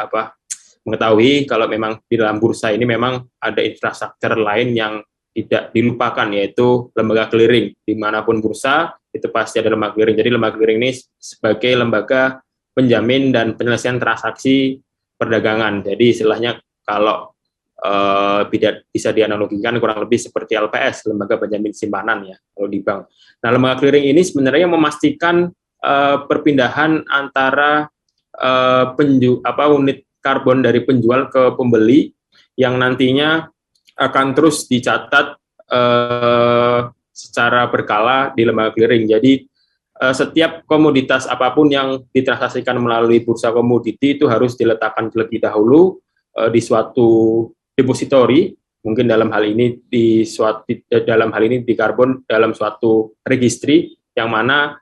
mengetahui kalau memang di dalam bursa ini memang ada infrastruktur lain yang tidak dilupakan, yaitu lembaga clearing. Dimanapun bursa itu pasti ada lembaga clearing. Jadi lembaga clearing ini sebagai lembaga penjamin dan penyelesaian transaksi perdagangan. Jadi istilahnya kalau bisa dianalogikan kurang lebih seperti LPS, lembaga penjamin simpanan ya kalau di bank. Nah, lembaga clearing ini sebenarnya memastikan perpindahan antara unit karbon dari penjual ke pembeli yang nantinya akan terus dicatat secara berkala di lembaga clearing. Jadi setiap komoditas apapun yang ditransaksikan melalui bursa komoditi itu harus diletakkan terlebih dahulu di suatu depository, mungkin dalam hal ini di karbon dalam suatu registry yang mana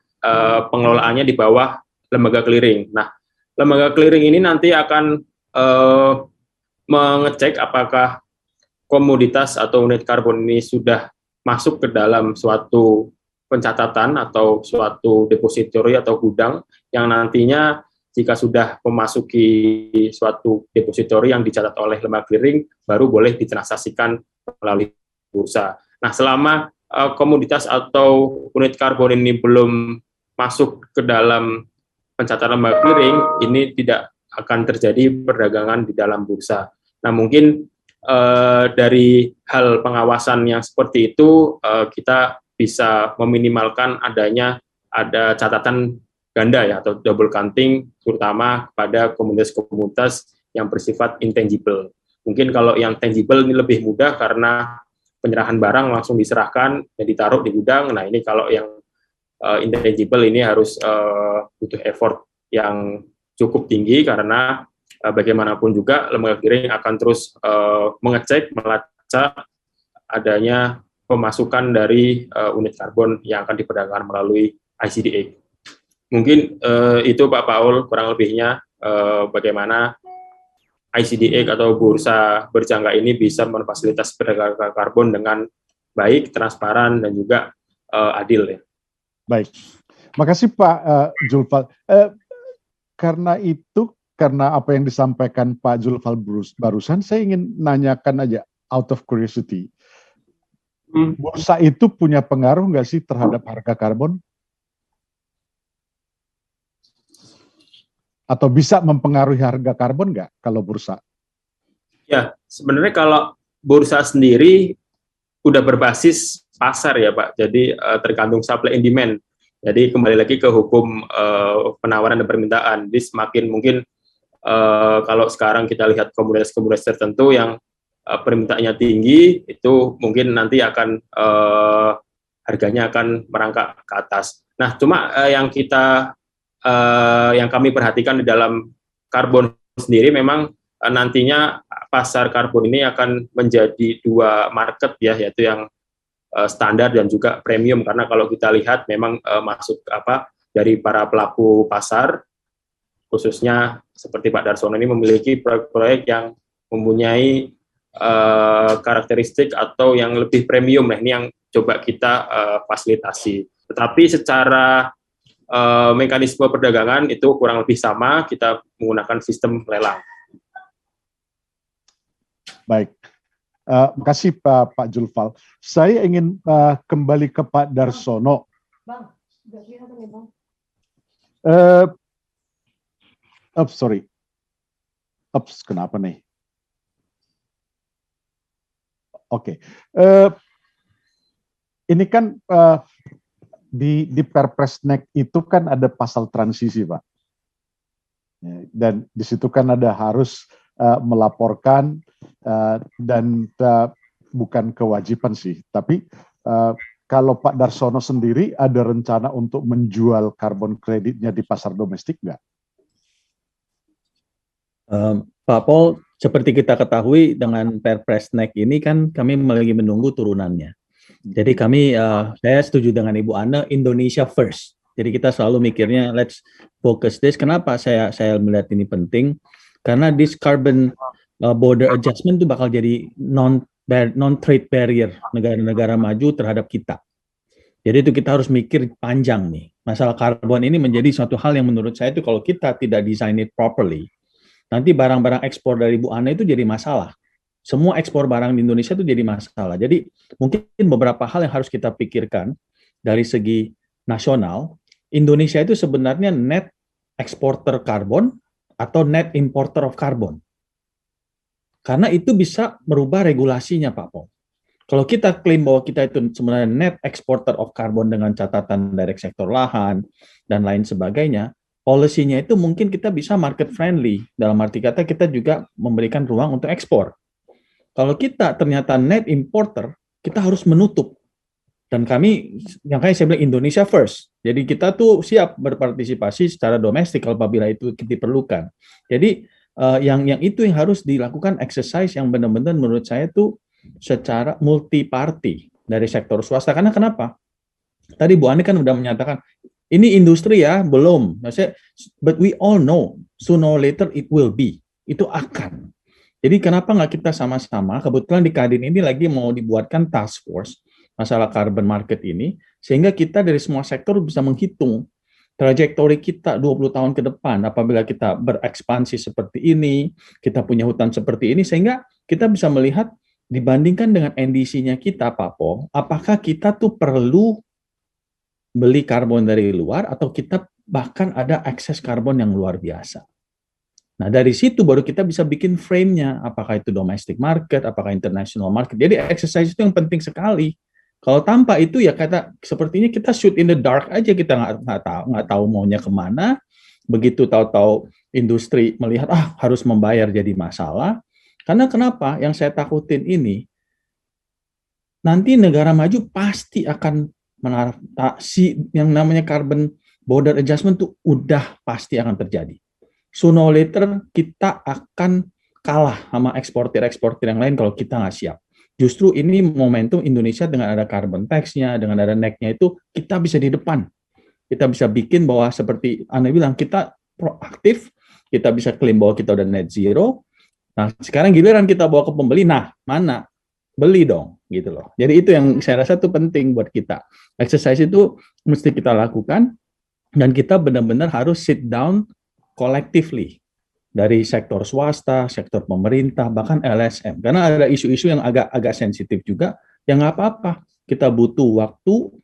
pengelolaannya di bawah lembaga clearing. Nah, lembaga clearing ini nanti akan mengecek apakah komoditas atau unit karbon ini sudah masuk ke dalam suatu pencatatan atau suatu depository atau gudang yang nantinya jika sudah memasuki suatu depository yang dicatat oleh lembaga clearing baru boleh ditransaksikan melalui bursa. Nah, selama komoditas atau unit karbon ini belum masuk ke dalam pencatatan lembaga clearing ini tidak akan terjadi perdagangan di dalam bursa. Nah, mungkin dari hal pengawasan yang seperti itu kita bisa meminimalkan ada catatan ganda ya atau double counting, terutama pada komunitas-komunitas yang bersifat intangible. Mungkin kalau yang tangible ini lebih mudah karena penyerahan barang langsung diserahkan dan ditaruh di gudang. Nah, ini kalau yang intangible ini harus butuh effort yang cukup tinggi karena bagaimanapun juga lembaga clearing akan terus mengecek, melacak adanya pemasukan dari unit karbon yang akan diperdagangkan melalui ICDA. Mungkin itu Pak Paul kurang lebihnya bagaimana ICDA atau bursa berjangka ini bisa memfasilitasi perdagangan karbon dengan baik, transparan, dan juga adil ya. Baik, makasih Pak Julfal. Karena apa yang disampaikan Pak Julfal barusan, saya ingin nanyakan aja out of curiosity. Bursa itu punya pengaruh nggak sih terhadap harga karbon? Atau bisa mempengaruhi harga karbon nggak kalau bursa? Ya, sebenarnya kalau bursa sendiri udah berbasis pasar ya Pak, jadi tergantung supply and demand. Jadi kembali lagi ke hukum penawaran dan permintaan. Jadi semakin mungkin kalau sekarang kita lihat komoditas-komoditas tertentu yang permintaannya tinggi, itu mungkin nanti akan harganya akan merangkak ke atas. Nah, cuma yang kami perhatikan di dalam karbon sendiri memang nantinya pasar karbon ini akan menjadi dua market ya, yaitu yang standar dan juga premium, karena kalau kita lihat memang masuk dari para pelaku pasar, khususnya seperti Pak Darsono ini memiliki proyek-proyek yang mempunyai karakteristik atau yang lebih premium. Nah, ini yang coba kita fasilitasi. Tetapi secara mekanisme perdagangan itu kurang lebih sama, kita menggunakan sistem lelang. Baik, makasih Pak Julfal. Saya ingin kembali ke Pak Darsono. Bang, nggak kelihatan ya Bang? Sorry. Kenapa nih? Oke. Ini kan di Perpresnek itu kan ada pasal transisi, Pak. Dan di situ kan ada harus melaporkan dan bukan kewajiban sih, tapi kalau Pak Darsono sendiri ada rencana untuk menjual karbon kreditnya di pasar domestik nggak? Pak Paul, seperti kita ketahui dengan Perpresnek ini kan kami lagi menunggu turunannya. Jadi kami, saya setuju dengan Ibu Anne, Indonesia first. Jadi kita selalu mikirnya let's focus this. Kenapa saya melihat ini penting? Karena this carbon border adjustment itu bakal jadi non-trade barrier negara-negara maju terhadap kita. Jadi itu kita harus mikir panjang nih. Masalah karbon ini menjadi suatu hal yang menurut saya itu kalau kita tidak design it properly, nanti barang-barang ekspor dari Bu Anne itu jadi masalah. Semua ekspor barang di Indonesia itu jadi masalah. Jadi mungkin beberapa hal yang harus kita pikirkan dari segi nasional. Indonesia itu sebenarnya net exporter karbon atau net importer of carbon. Karena itu bisa merubah regulasinya, Pak Paul. Kalau kita klaim bahwa kita itu sebenarnya net exporter of carbon dengan catatan direct sektor lahan dan lain sebagainya, policy-nya itu mungkin kita bisa market friendly. Dalam arti kata kita juga memberikan ruang untuk ekspor. Kalau kita ternyata net importer, kita harus menutup. Dan kami, yang kayak saya bilang Indonesia first. Jadi kita tuh siap berpartisipasi secara domestik apabila itu diperlukan. Jadi yang itu yang harus dilakukan exercise yang benar-benar menurut saya tuh secara multi party dari sektor swasta. Karena kenapa? Tadi Bu Ani kan udah menyatakan ini industri ya, belum. Maksudnya, but we all know sooner or later it will be. Itu akan. Jadi kenapa nggak kita sama-sama, kebetulan di Kadin ini lagi mau dibuatkan task force masalah carbon market ini, sehingga kita dari semua sektor bisa menghitung trajektori kita 20 tahun ke depan apabila kita berekspansi seperti ini, kita punya hutan seperti ini, sehingga kita bisa melihat dibandingkan dengan NDC-nya kita, Pak Po, apakah kita tuh perlu beli karbon dari luar atau kita bahkan ada ekses karbon yang luar biasa. Nah, dari situ baru kita bisa bikin frame-nya, apakah itu domestic market, apakah international market. Jadi exercise itu yang penting sekali. Kalau tanpa itu ya sepertinya kita shoot in the dark aja, kita nggak tahu maunya kemana. Begitu tahu-tahu industri melihat harus membayar jadi masalah. Karena kenapa? Yang saya takutin ini, nanti negara maju pasti akan mengatasi yang namanya carbon border adjustment itu udah pasti akan terjadi. Sooner or later kita akan kalah sama eksportir yang lain kalau kita nggak siap. Justru ini momentum Indonesia dengan ada carbon tax-nya, dengan ada NEC-nya itu, kita bisa di depan. Kita bisa bikin bahwa seperti Anda bilang, kita proaktif, kita bisa klaim bahwa kita udah net zero. Nah, sekarang giliran kita bawa ke pembeli, nah mana? Beli dong, gitu loh. Jadi itu yang saya rasa itu penting buat kita. Exercise itu mesti kita lakukan, dan kita benar-benar harus sit down collectively dari sektor swasta, sektor pemerintah, bahkan LSM. Karena ada isu-isu yang agak sensitif juga, yang nggak apa-apa. Kita butuh waktu,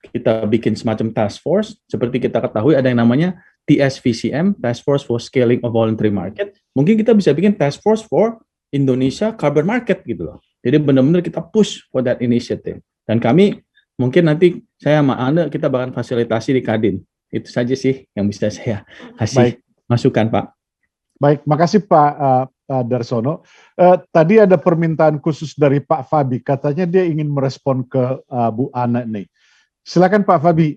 kita bikin semacam task force. Seperti kita ketahui ada yang namanya TSVCM, Task Force for Scaling of Voluntary Market. Mungkin kita bisa bikin task force for Indonesia Carbon Market gitu loh. Jadi benar-benar kita push for that initiative. Dan kami mungkin nanti saya sama Anda kita bahkan fasilitasi di Kadin. Itu saja sih yang bisa saya kasih masukan, Pak. Baik, makasih Pak Darsono. Tadi ada permintaan khusus dari Pak Fabi, katanya dia ingin merespon ke Bu Ana nih. Silakan Pak Fabi.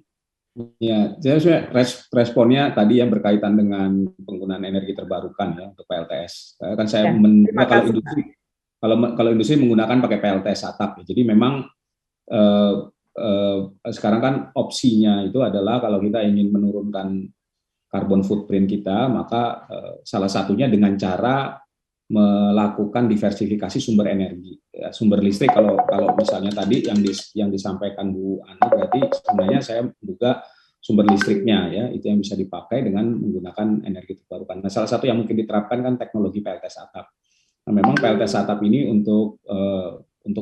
Ya, saya responnya tadi yang berkaitan dengan penggunaan energi terbarukan ya untuk PLTS. Kan saya kalau industri menggunakan pakai PLTS atap. Ya. Jadi memang sekarang kan opsinya itu adalah kalau kita ingin menurunkan carbon footprint kita, maka salah satunya dengan cara melakukan diversifikasi sumber energi. Ya, sumber listrik kalau misalnya tadi yang disampaikan Bu Ani, berarti sebenarnya saya menduga sumber listriknya ya itu yang bisa dipakai dengan menggunakan energi terbarukan. Nah, salah satu yang mungkin diterapkan kan teknologi PLTS atap. Nah, memang PLTS atap ini untuk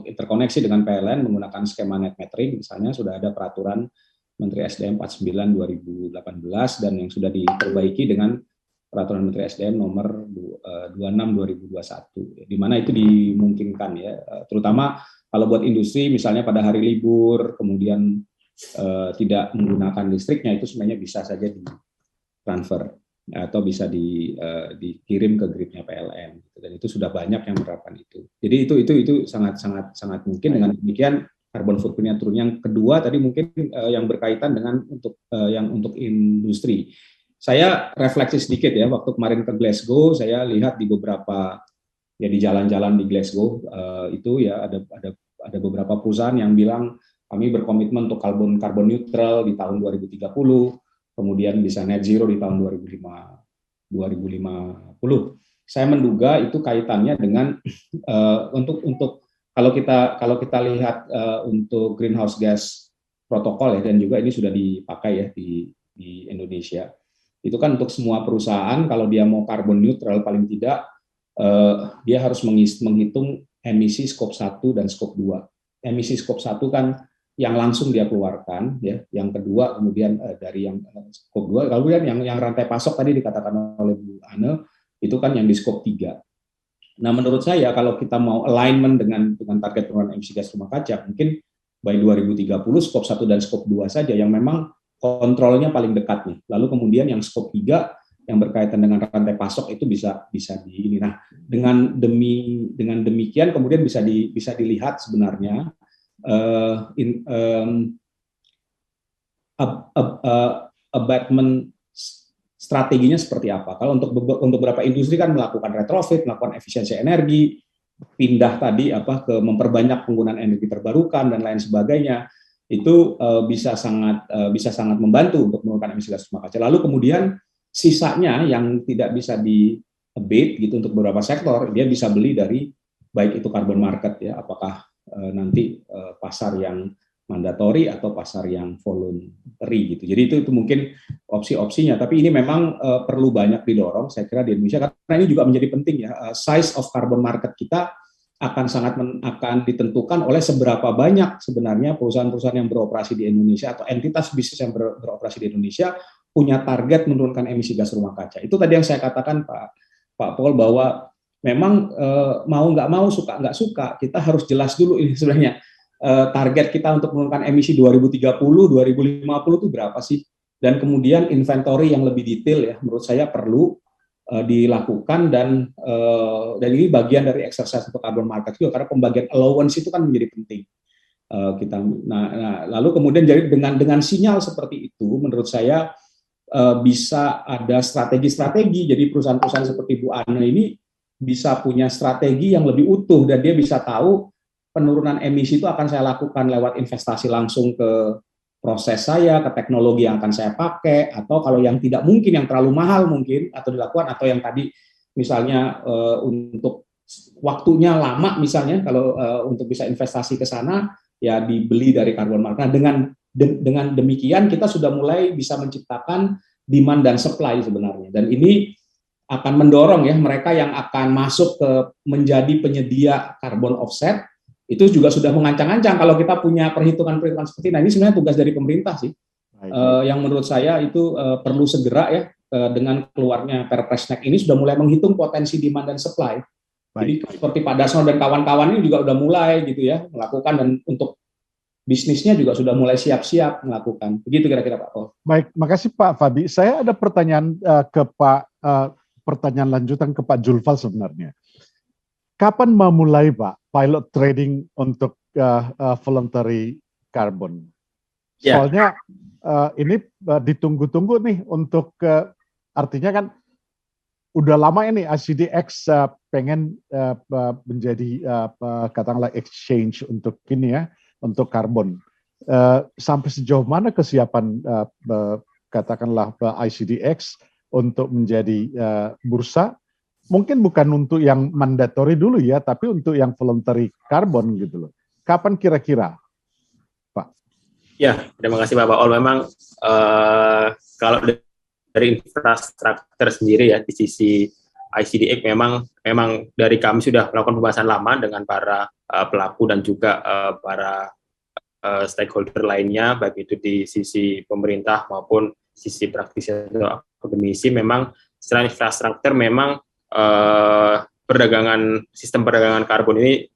interkoneksi dengan PLN menggunakan skema net metering, misalnya sudah ada peraturan Menteri SDM 49 2018 dan yang sudah diperbaiki dengan Peraturan Menteri SDM nomor 26 2021, di mana itu dimungkinkan ya, terutama kalau buat industri misalnya pada hari libur kemudian tidak menggunakan listriknya itu sebenarnya bisa saja di-transfer atau bisa dikirim ke gridnya PLN dan itu sudah banyak yang menerapkan itu. Jadi itu sangat mungkin. Dengan demikian carbon footprint-nya turun. Yang kedua tadi mungkin yang berkaitan dengan untuk industri. Saya refleksi sedikit ya, waktu kemarin ke Glasgow, saya lihat di beberapa ya di jalan-jalan di Glasgow itu ya ada beberapa perusahaan yang bilang kami berkomitmen untuk carbon neutral di tahun 2030, kemudian bisa net zero di tahun 2050. Saya menduga itu kaitannya dengan untuk kalau kita lihat untuk greenhouse gas protokol ya, dan juga ini sudah dipakai ya di Indonesia. Itu kan untuk semua perusahaan kalau dia mau carbon neutral paling tidak dia harus menghitung emisi skop 1 dan skop 2. Emisi skop 1 kan yang langsung dia keluarkan ya, yang kedua kemudian dari yang skop 2, kemudian yang rantai pasok tadi dikatakan oleh Bu Ane itu kan yang di skop 3. Nah, menurut saya kalau kita mau alignment dengan target penurunan emisi gas rumah kaca, mungkin by 2030 skop 1 dan skop 2 saja yang memang kontrolnya paling dekat nih. Lalu kemudian yang skop 3 yang berkaitan dengan rantai pasok itu bisa di ini. Nah, dengan demikian kemudian bisa dilihat sebenarnya abatement strateginya seperti apa. Kalau untuk beberapa industri kan melakukan retrofit, melakukan efisiensi energi, pindah tadi ke memperbanyak penggunaan energi terbarukan dan lain sebagainya. Itu bisa sangat membantu untuk menurunkan emisi gas rumah kaca. Lalu kemudian sisanya yang tidak bisa di-abate gitu untuk beberapa sektor, dia bisa beli dari baik itu carbon market ya, apakah nanti pasar yang mandatori atau pasar yang voluntary gitu. Jadi itu mungkin opsi-opsinya. Tapi ini memang perlu banyak didorong, saya kira di Indonesia karena ini juga menjadi penting ya. Size of carbon market kita akan ditentukan oleh seberapa banyak sebenarnya perusahaan-perusahaan yang beroperasi di Indonesia atau entitas bisnis yang beroperasi di Indonesia punya target menurunkan emisi gas rumah kaca. Itu tadi yang saya katakan Pak Paul, bahwa memang mau nggak mau, suka nggak suka, kita harus jelas dulu ini sebenarnya target kita untuk menurunkan emisi 2030, 2050 itu berapa sih? Dan kemudian inventory yang lebih detail ya, menurut saya perlu dilakukan, dan ini bagian dari exercise untuk carbon market juga, karena pembagian allowance itu kan menjadi penting. Lalu kemudian jadi dengan sinyal seperti itu, menurut saya bisa ada strategi-strategi. Jadi perusahaan-perusahaan seperti Bu Ane ini bisa punya strategi yang lebih utuh, dan dia bisa tahu penurunan emisi itu akan saya lakukan lewat investasi langsung ke proses saya, ke teknologi yang akan saya pakai, atau kalau yang tidak mungkin, yang terlalu mahal mungkin, atau dilakukan, atau yang tadi misalnya untuk waktunya lama misalnya, kalau untuk bisa investasi ke sana, ya dibeli dari carbon market. Nah, dengan demikian kita sudah mulai bisa menciptakan demand dan supply sebenarnya, dan ini akan mendorong ya mereka yang akan masuk ke menjadi penyedia carbon offset, itu juga sudah mengancang-ancang kalau kita punya perhitungan-perhitungan seperti ini. Nah, ini sebenarnya tugas dari pemerintah sih, yang menurut saya itu perlu segera ya, dengan keluarnya Perpresnek ini sudah mulai menghitung potensi demand dan supply. Jadi seperti Pak Darsono dan kawan-kawan ini juga sudah mulai gitu ya melakukan, dan untuk bisnisnya juga sudah mulai siap-siap melakukan. Begitu kira-kira Pak Paul. Baik, makasih Pak Fabi. Saya ada pertanyaan ke pertanyaan lanjutan ke Pak Julfal sebenarnya. Kapan mau mulai Pak pilot trading untuk voluntary carbon? Soalnya ini ditunggu-tunggu nih untuk artinya kan udah lama ini ICDX pengen menjadi katakanlah exchange untuk ini ya, untuk karbon. Sampai sejauh mana kesiapan katakanlah ICDX untuk menjadi bursa? Mungkin bukan untuk yang mandatory dulu ya, tapi untuk yang voluntary carbon gitu loh. Kapan kira-kira, Pak? Ya, terima kasih Pak Paul. Memang kalau dari infrastruktur sendiri ya, di sisi ICDX memang dari kami sudah melakukan pembahasan lama dengan para pelaku dan juga para stakeholder lainnya, baik itu di sisi pemerintah maupun sisi praktisi atau akademisi. Memang secara infrastruktur memang sistem perdagangan karbon ini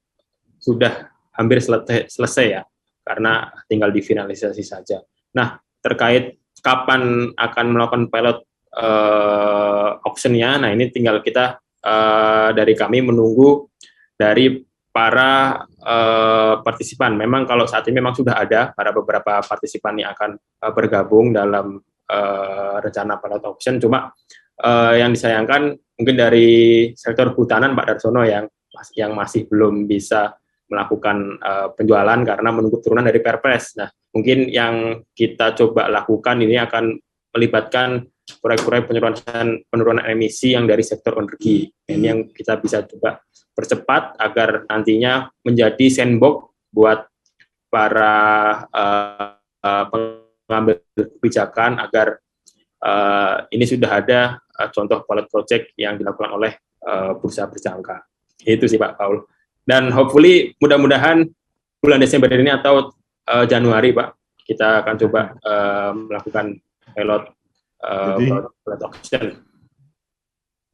sudah hampir selesai ya, karena tinggal difinalisasi saja. Nah, terkait kapan akan melakukan pilot auction-nya, nah ini tinggal kita dari kami menunggu dari para partisipan. Memang kalau saat ini memang sudah ada para beberapa partisipan yang akan bergabung dalam rencana pilot auction, cuma yang disayangkan mungkin dari sektor kehutanan Pak Darsono yang masih belum bisa melakukan penjualan karena menunggu turunan dari Perpres. Nah, mungkin yang kita coba lakukan ini akan melibatkan proyek-proyek penurunan emisi yang dari sektor energi. Ini yang kita bisa coba percepat agar nantinya menjadi sandbox buat para pengambil kebijakan agar ini sudah ada contoh pilot project yang dilakukan oleh bursa berjangka. Itu sih Pak Paul. Dan hopefully mudah-mudahan bulan Desember ini atau Januari Pak, kita akan coba melakukan pilot auction.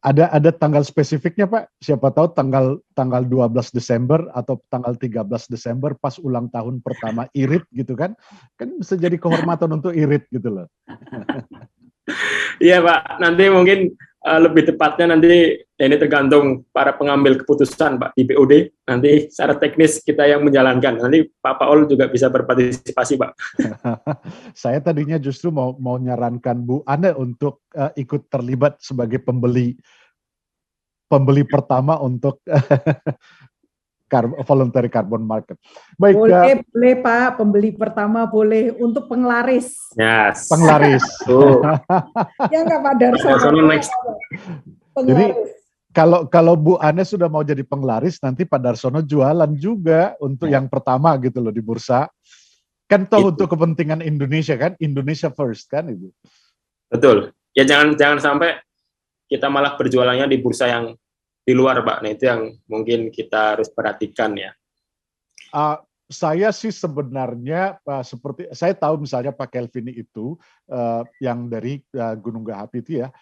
Ada tanggal spesifiknya Pak? Siapa tahu tanggal 12 Desember atau tanggal 13 Desember pas ulang tahun pertama IRIT gitu kan? Kan bisa jadi kehormatan untuk IRIT gitu loh. Iya Pak, nanti mungkin lebih tepatnya nanti ini tergantung para pengambil keputusan Pak di BOD. Nanti secara teknis kita yang menjalankan. Nanti Pak Paul juga bisa berpartisipasi Pak. Saya tadinya justru mau nyarankan Bu Ane untuk ikut terlibat sebagai pembeli pertama untuk voluntary carbon market. Baik, boleh Pak, pembeli pertama boleh, untuk penglaris. Yes. Penglaris. Ya nggak Pak Darsono. Jadi kalau Bu Ane sudah mau jadi penglaris, nanti Pak Darsono jualan juga untuk yang pertama gitu loh di bursa. Kan toh untuk kepentingan Indonesia kan, Indonesia first kan itu. Betul. Ya jangan sampai kita malah berjualannya di bursa yang di luar Pak. Nah itu yang mungkin kita harus perhatikan ya. saya sih sebenarnya seperti saya tahu misalnya Pak Kelvin itu yang dari Gunung Gahapi itu ya,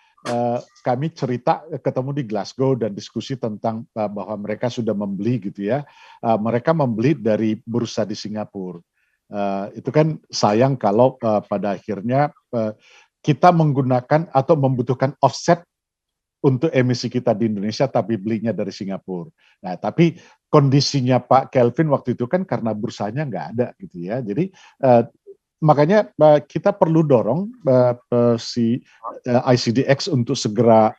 kami cerita ketemu di Glasgow dan diskusi tentang bahwa mereka sudah membeli gitu ya, mereka membeli dari bursa di Singapura. Itu kan sayang kalau pada akhirnya kita menggunakan atau membutuhkan offset untuk emisi kita di Indonesia, tapi belinya dari Singapura. Nah, tapi kondisinya Pak Kelvin waktu itu kan karena bursanya nggak ada gitu ya. Jadi makanya kita perlu dorong si ICDX untuk segera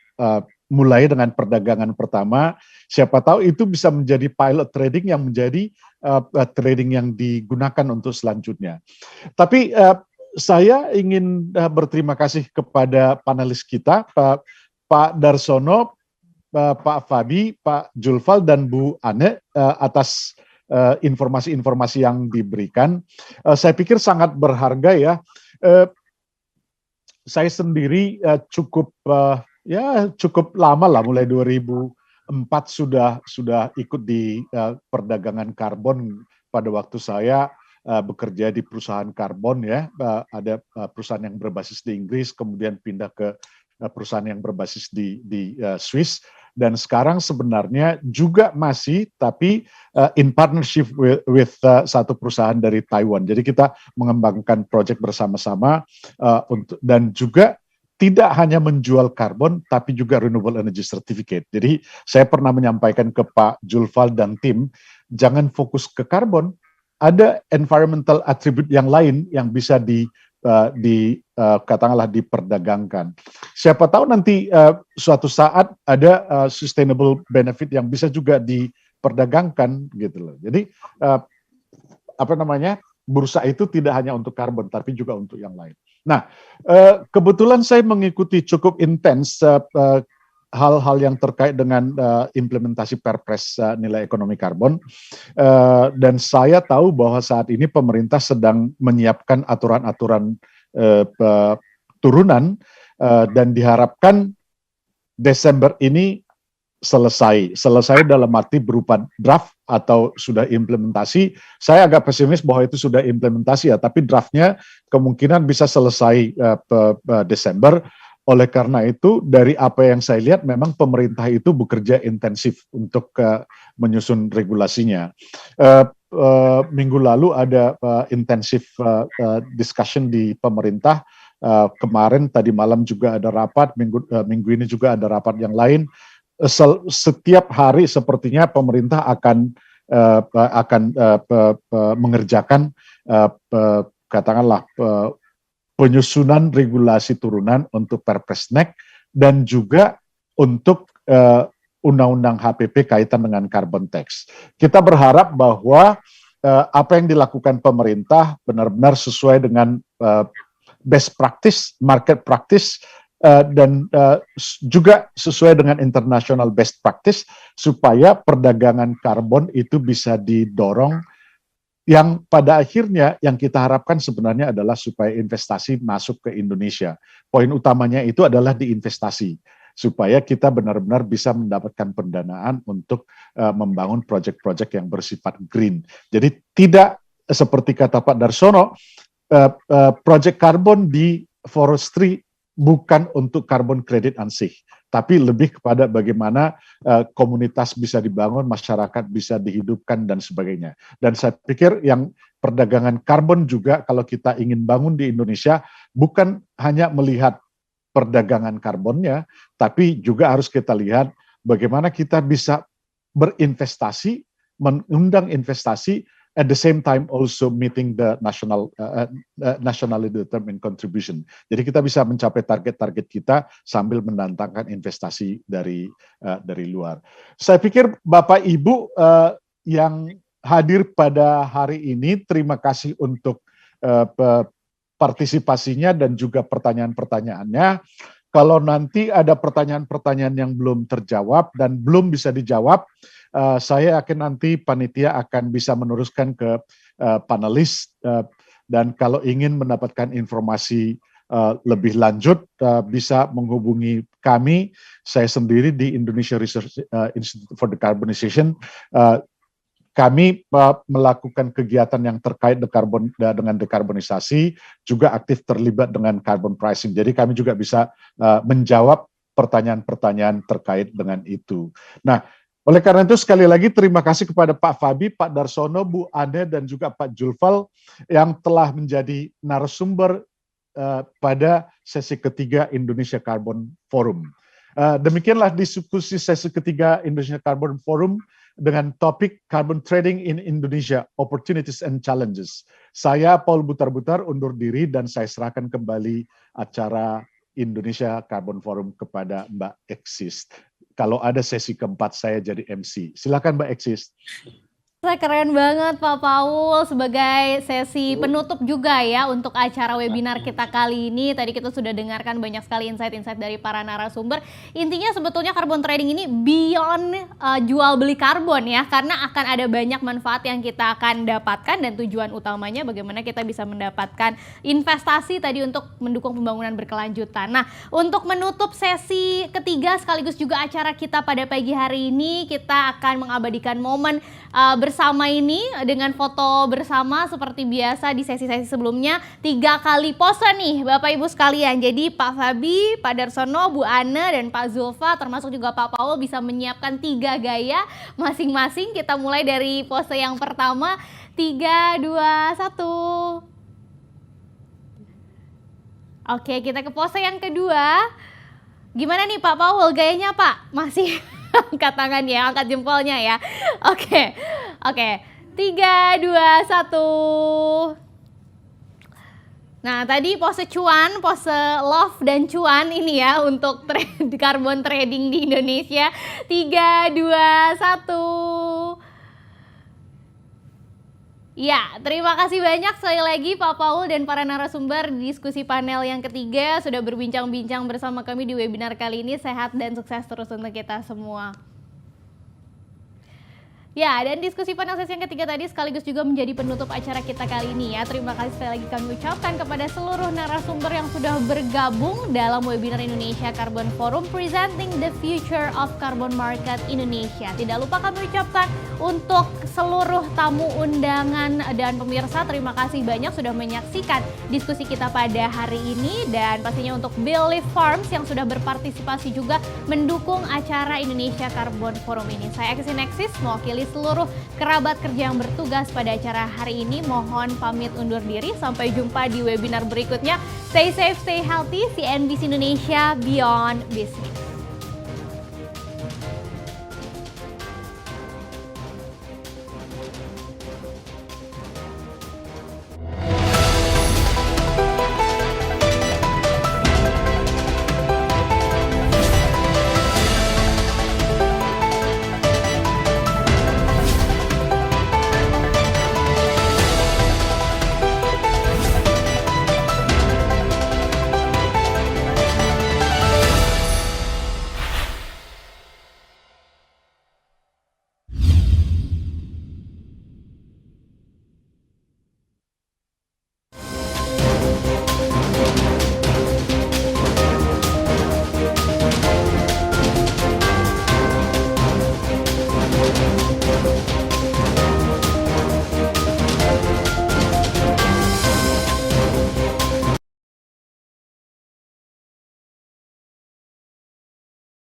mulai dengan perdagangan pertama. Siapa tahu itu bisa menjadi pilot trading yang menjadi trading yang digunakan untuk selanjutnya. Tapi saya ingin berterima kasih kepada panelis kita, Pak Darsono, Pak Fabi, Pak Julfal, dan Bu Ane atas informasi-informasi yang diberikan. Saya pikir sangat berharga ya. Saya sendiri cukup lama lah, mulai 2004 sudah ikut di perdagangan karbon. Pada waktu saya bekerja di perusahaan karbon ya, ada perusahaan yang berbasis di Inggris, kemudian pindah ke perusahaan yang berbasis di Swiss, dan sekarang sebenarnya juga masih tapi in partnership with satu perusahaan dari Taiwan. Jadi kita mengembangkan proyek bersama-sama dan juga tidak hanya menjual karbon tapi juga renewable energy certificate. Jadi saya pernah menyampaikan ke Pak Julfal dan tim, jangan fokus ke karbon, ada environmental attribute yang lain yang bisa katakanlah diperdagangkan. Siapa tahu nanti suatu saat ada sustainable benefit yang bisa juga diperdagangkan gitu loh. Jadi bursa itu tidak hanya untuk karbon tapi juga untuk yang lain. Nah, kebetulan saya mengikuti cukup intens hal-hal yang terkait dengan implementasi Perpres nilai ekonomi karbon, dan saya tahu bahwa saat ini pemerintah sedang menyiapkan aturan-aturan turunan, dan diharapkan Desember ini selesai dalam arti berupa draft atau sudah implementasi. Saya agak pesimis bahwa itu sudah implementasi ya, tapi draftnya kemungkinan bisa selesai Desember. Oleh karena itu, dari apa yang saya lihat, memang pemerintah itu bekerja intensif untuk menyusun regulasinya. Minggu lalu ada intensif discussion di pemerintah. Kemarin tadi malam juga ada rapat, minggu ini juga ada rapat yang lain. Setiap hari sepertinya pemerintah akan mengerjakan katakanlah penyusunan regulasi turunan untuk Perpresnek dan juga untuk undang-undang HPP kaitan dengan carbon tax. Kita berharap bahwa apa yang dilakukan pemerintah benar-benar sesuai dengan best practice, market practice, dan juga sesuai dengan international best practice supaya perdagangan karbon itu bisa didorong, yang pada akhirnya yang kita harapkan sebenarnya adalah supaya investasi masuk ke Indonesia. Poin utamanya itu adalah di investasi, supaya kita benar-benar bisa mendapatkan pendanaan untuk membangun proyek-proyek yang bersifat green. Jadi tidak seperti kata Pak Darsono, proyek karbon di forestry bukan untuk carbon credit ansih, tapi lebih kepada bagaimana komunitas bisa dibangun, masyarakat bisa dihidupkan, dan sebagainya. Dan saya pikir yang perdagangan karbon juga, kalau kita ingin bangun di Indonesia, bukan hanya melihat perdagangan karbonnya, tapi juga harus kita lihat bagaimana kita bisa berinvestasi, mengundang investasi, at the same time also meeting the nationally determined contribution. Jadi kita bisa mencapai target-target kita sambil mendatangkan investasi dari luar. Saya pikir Bapak Ibu yang hadir pada hari ini, terima kasih untuk partisipasinya dan juga pertanyaan-pertanyaannya. Kalau nanti ada pertanyaan-pertanyaan yang belum terjawab dan belum bisa dijawab, saya yakin nanti panitia akan bisa meneruskan ke panelis, dan kalau ingin mendapatkan informasi lebih lanjut bisa menghubungi kami, saya sendiri di Indonesia Research Institute for Decarbonization. kami melakukan kegiatan yang terkait dengan dekarbonisasi, juga aktif terlibat dengan carbon pricing. Jadi kami juga bisa menjawab pertanyaan-pertanyaan terkait dengan itu. Nah, oleh karena itu sekali lagi terima kasih kepada Pak Fabi, Pak Darsono, Bu Ane, dan juga Pak Julfal yang telah menjadi narasumber pada sesi ketiga Indonesia Carbon Forum. Demikianlah diskusi sesi ketiga Indonesia Carbon Forum dengan topik Carbon Trading in Indonesia, Opportunities and Challenges. Saya Paul Butar-Butar undur diri dan saya serahkan kembali acara Indonesia Carbon Forum kepada Mbak Eksis. Kalau ada sesi keempat saya jadi MC. Silakan Mbak Eksis. Keren banget Pak Paul sebagai sesi penutup juga ya untuk acara webinar kita kali ini. Tadi kita sudah dengarkan banyak sekali insight-insight dari para narasumber. Intinya sebetulnya carbon trading ini beyond jual beli karbon ya, karena akan ada banyak manfaat yang kita akan dapatkan dan tujuan utamanya bagaimana kita bisa mendapatkan investasi tadi untuk mendukung pembangunan berkelanjutan. Nah, untuk menutup sesi ketiga sekaligus juga acara kita pada pagi hari ini, kita akan mengabadikan momen bersama ini dengan foto bersama seperti biasa di sesi-sesi sebelumnya. 3 kali pose nih Bapak Ibu sekalian. Jadi Pak Fabi, Pak Darsono, Bu Ana, dan Pak Zulfa termasuk juga Pak Paul bisa menyiapkan 3 gaya masing-masing. Kita mulai dari pose yang pertama. 3, 2, 1. Oke, kita ke pose yang kedua. Gimana nih Pak Paul gayanya Pak? Masih angkat tangan ya, angkat jempolnya ya. Oke. 3, 2, 1. Nah, tadi pose cuan, pose love dan cuan ini ya untuk carbon trading di Indonesia. 3, 2, 1. Ya, terima kasih banyak sekali lagi Pak Paul dan para narasumber di diskusi panel yang ketiga sudah berbincang-bincang bersama kami di webinar kali ini. Sehat dan sukses terus untuk kita semua. Ya, dan diskusi panel sesi yang ketiga tadi sekaligus juga menjadi penutup acara kita kali ini ya. Terima kasih sekali lagi kami ucapkan kepada seluruh narasumber yang sudah bergabung dalam webinar Indonesia Carbon Forum Presenting the Future of Carbon Market Indonesia. Tidak lupa kami ucapkan untuk seluruh tamu undangan dan pemirsa, terima kasih banyak sudah menyaksikan diskusi kita pada hari ini. Dan pastinya untuk Belief Farms yang sudah berpartisipasi juga mendukung acara Indonesia Carbon Forum ini. Saya Eksis mewakili seluruh kerabat kerja yang bertugas pada acara hari ini. Mohon pamit undur diri. Sampai jumpa di webinar berikutnya. Stay safe, stay healthy. CNBC Indonesia Beyond Business.